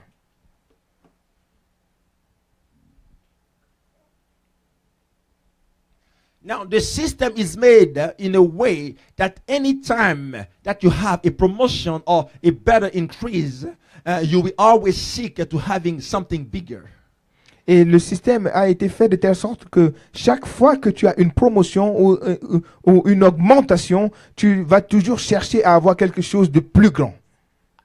Now, the system is made in a way that any time that you have a promotion or a better increase, you will always seek to having something bigger. Et le système a été fait de telle sorte que chaque fois que tu as une promotion ou une augmentation, tu vas toujours chercher à avoir quelque chose de plus grand.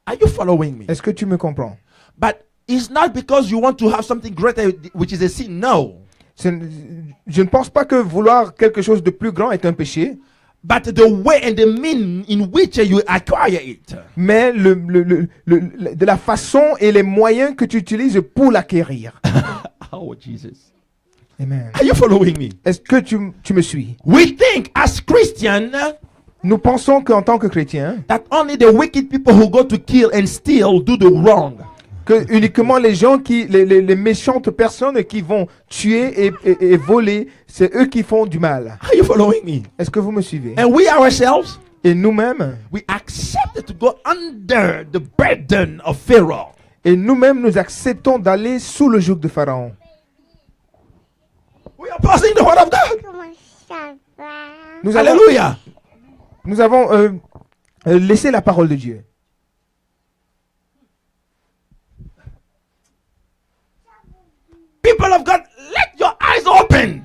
Are you following me? Est-ce que tu me comprends? But it's not because you want to have something greater, which is a sin. No. Je ne pense pas que vouloir quelque chose de plus grand est un péché, But the way and the mean in which you acquire it. mais de la façon et les moyens que tu utilises pour l'acquérir. Oh, Jesus. Amen. Are you following me? Est-ce que tu me suis? We think as Christians Nous pensons qu'en tant que chrétiens, that only the wicked people who go to kill and steal do the wrong. que uniquement les gens les méchantes personnes qui vont tuer et voler, c'est eux qui font du mal. Are you following me? Est-ce que vous me suivez? And we ourselves, Et nous-mêmes, we accepted to go under the burden of Pharaoh. nous acceptons d'aller sous le joug de Pharaon. We are passing the word of God. Nous avons, Hallelujah. nous avons laissé la parole de Dieu. People of God, let your eyes open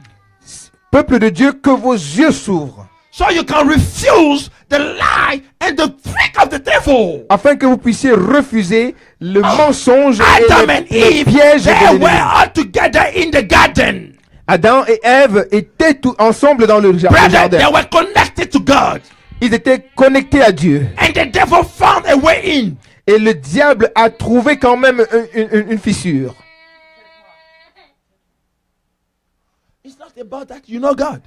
Peuple de Dieu, que vos yeux s'ouvrent, so you can refuse the lie and the trick of the devil. afin que vous puissiez refuser le mensonge et Adam and les Eve, pièges de they l'ennemi. were all together in the garden. Adam et Ève étaient tous ensemble dans le Brother, jardin. they were connected to God. Ils étaient connectés à Dieu. And the devil found a way in. Et le diable a trouvé quand même une fissure. It's not about that you know God.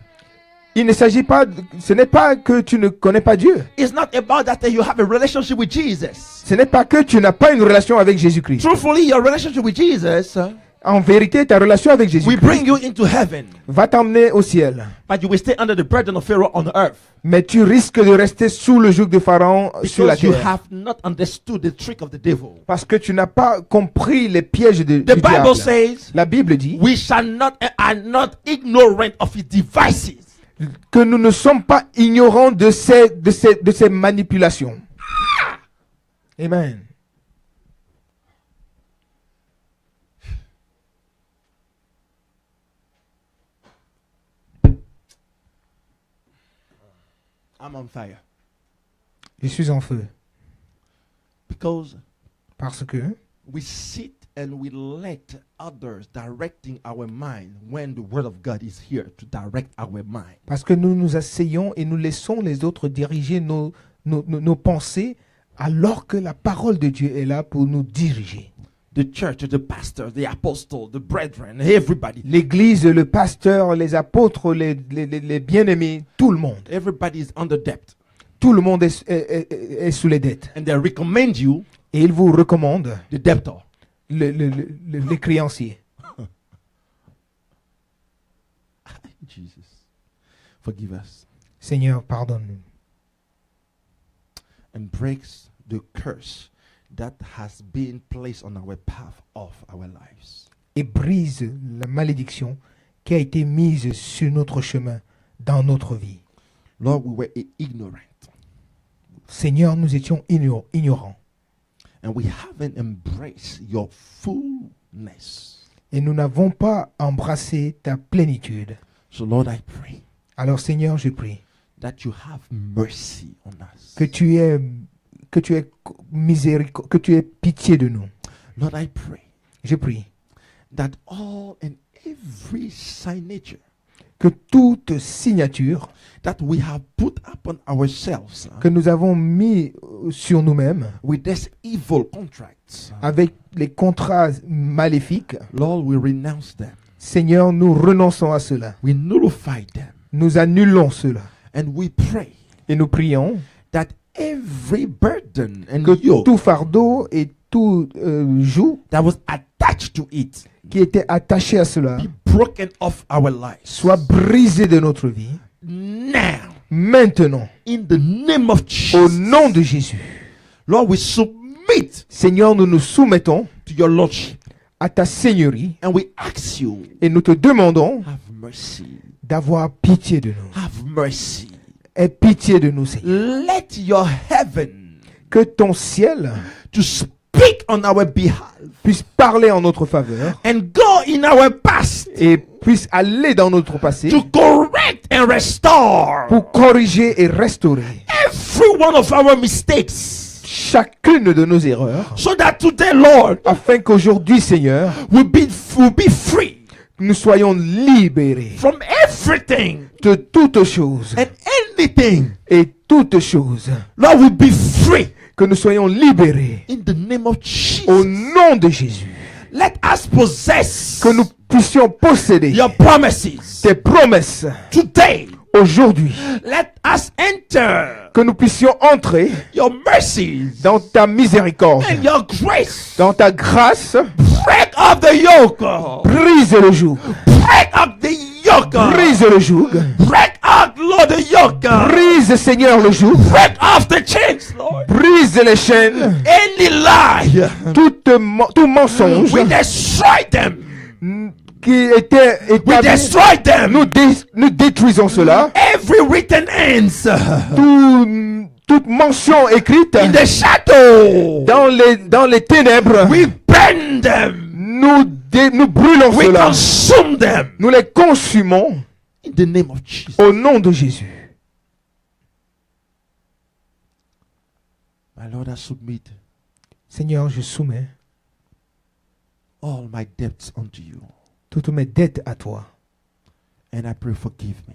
Il ne s'agit pas, ce n'est pas que tu ne connais pas Dieu. It's not about that you have a relationship with Jesus. Ce n'est pas que tu n'as pas une relation avec Jésus-Christ. Truthfully, your relationship with Jesus En vérité, ta relation avec will Jésus-Christ bring you into heaven. va t'emmener au ciel. But you will stay under the burden of Pharaoh on earth. Mais tu risques de rester sous le joug de Pharaon sur la Because you terre. have not understood the trick of the devil. Parce que tu n'as pas compris les pièges du The Bible diable. says, La Bible dit we are not ignorant of his devices. que nous ne sommes pas ignorants de ces manipulations. Amen. I'm on fire. Je suis en feu. Because Parce que we sit and we let others directing our mind when the word of God is here to direct our mind. Parce que nous nous asseyons et nous laissons les autres diriger nos pensées alors que la parole de Dieu est là pour nous diriger. The church, the pastor, the apostle, the brethren, everybody. L'église, le pasteur, les apôtres, les bien-aimés, tout le monde. Everybody is under debt. Tout le monde est sous les dettes. And they recommend you Et il vous recommande the debtor. les créanciers. Jesus, forgive us. Seigneur, pardonne-nous. And breaks the curse that has been placed on our path of our lives. Et brise la malédiction qui a été mise sur notre chemin dans notre vie. Lord, we were ignorant. Seigneur, nous étions ignorants. And we haven't embraced your fullness. Et nous n'avons pas embrassé ta plénitude. So Lord, I pray Alors Seigneur, je prie that you have mercy on us. que tu aies miséricorde, que tu aies pitié de nous. Lord, I pray Je prie that all and every signature que toute signature that we have put upon ourselves que nous avons mis sur nous-mêmes with these evil contracts, avec les contrats maléfiques, Lord, we renounce them. Seigneur, nous renonçons à cela. We nullify them. Nous annulons cela. And we pray Et nous prions that every burden and que yoke tout fardeau et tout joug that was attached to it qui était attaché à cela be broken off our lives. soit brisé de notre vie. Now, Maintenant, in the name of au Jesus, nom de Jésus, Lord, we submit Seigneur, nous nous soumettons to your lordship à ta seigneurie and we ask you, et nous te demandons have mercy, d'avoir pitié de nous. have mercy. Aie pitié de nous, Seigneur. Let your heaven Que ton ciel to speak on our behalf puisse parler en notre faveur and go in our past et puisse aller dans notre passé to correct and restore pour corriger et restaurer every one of our mistakes, chacune de nos erreurs, so that today, Lord, afin qu'aujourd'hui, Seigneur, we'll be free nous soyons libérés from everything de toutes choses and anything. et toutes choses. Lord, we'll be free Que nous soyons libérés in the name of au Jesus. nom de Jésus. Let us possess que nous puissions posséder your promises tes promesses today. aujourd'hui, Let us enter que nous puissions entrer your mercies dans ta miséricorde, and your grace. dans ta grâce. Break off the yoke. Brise le joug, Break up the yoke. brise le joug, Break out, Lord, the yoke. brise, Seigneur, le joug, Break off the chains, Lord. brise les chaînes, Any lie, tout mensonge we destroy them. qui était We établi. destroy them. Nous détruisons cela. Every written ends Toute mention écrite in the shadow, dans les ténèbres, we burn them. nous brûlons We cela. consume them Nous les consumons in the name of Jesus. au nom de Jésus. My Lord, I submit Seigneur, je soumets all my debts unto you, toutes mes dettes à toi and I pray, forgive me,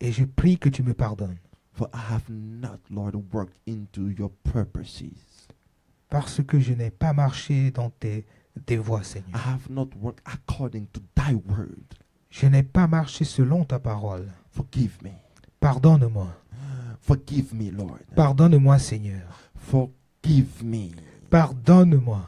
et je prie que tu me pardonnes for I have not, Lord, worked into your purposes. parce que je n'ai pas marché dans tes voies, I Seigneur. have not worked according to thy word. Je n'ai pas marché selon ta parole. Forgive me. Pardonne-moi. Forgive me, Lord. Pardonne-moi, Seigneur. Forgive me. Pardonne-moi.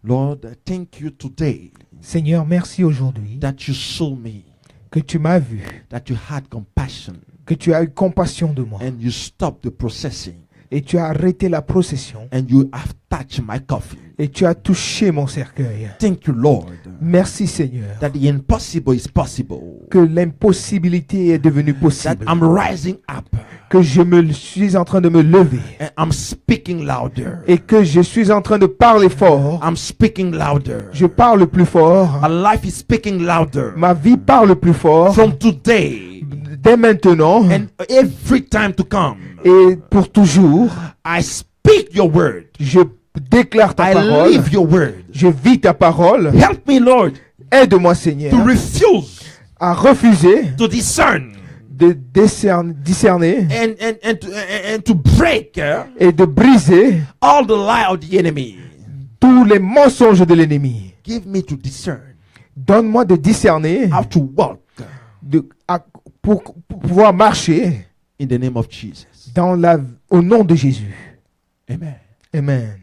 Lord, thank you today Seigneur, merci aujourd'hui that you saw me, que tu m'as vu, that you had compassion, que tu as eu compassion de moi and you stopped the processing, et tu as arrêté la procession and you have touched my coffin. et tu as touché mon cercueil. Thank you, Lord, Merci, Seigneur, that the impossible is possible, que l'impossibilité est devenue that possible, I'm rising up que je suis en train de me lever and I'm speaking louder. et que je suis en train de parler fort. I'm speaking louder. Je parle plus fort. My life is speaking louder. Ma vie parle plus fort. From today Dès maintenant and every time to come, et pour toujours, I speak your word. je déclare ta I parole. live your word. Je vis ta parole. Help me, Lord, Aide-moi, Seigneur, to refuse à refuser to discern de discerner and to break et de briser all the lie of the enemy. tous les mensonges de l'ennemi. Give me to discern Donne-moi de discerner how to walk pour pouvoir marcher in the name of Jesus. au nom de Jésus. Amen. Amen.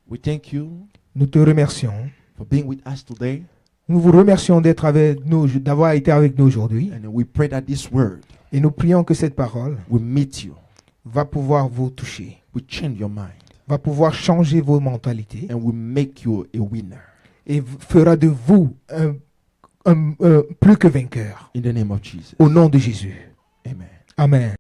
We thank you Nous te remercions. for being with us today, Nous vous remercions d'être avec nous, d'avoir été avec nous aujourd'hui. and we pray that this word Et nous prions que cette parole will meet you, va pouvoir vous toucher, will change your mind, va pouvoir changer vos mentalités and will make you a winner et fera de vous plus que vainqueur. in the name of Jesus. Au nom de Jésus. Amen. Amen.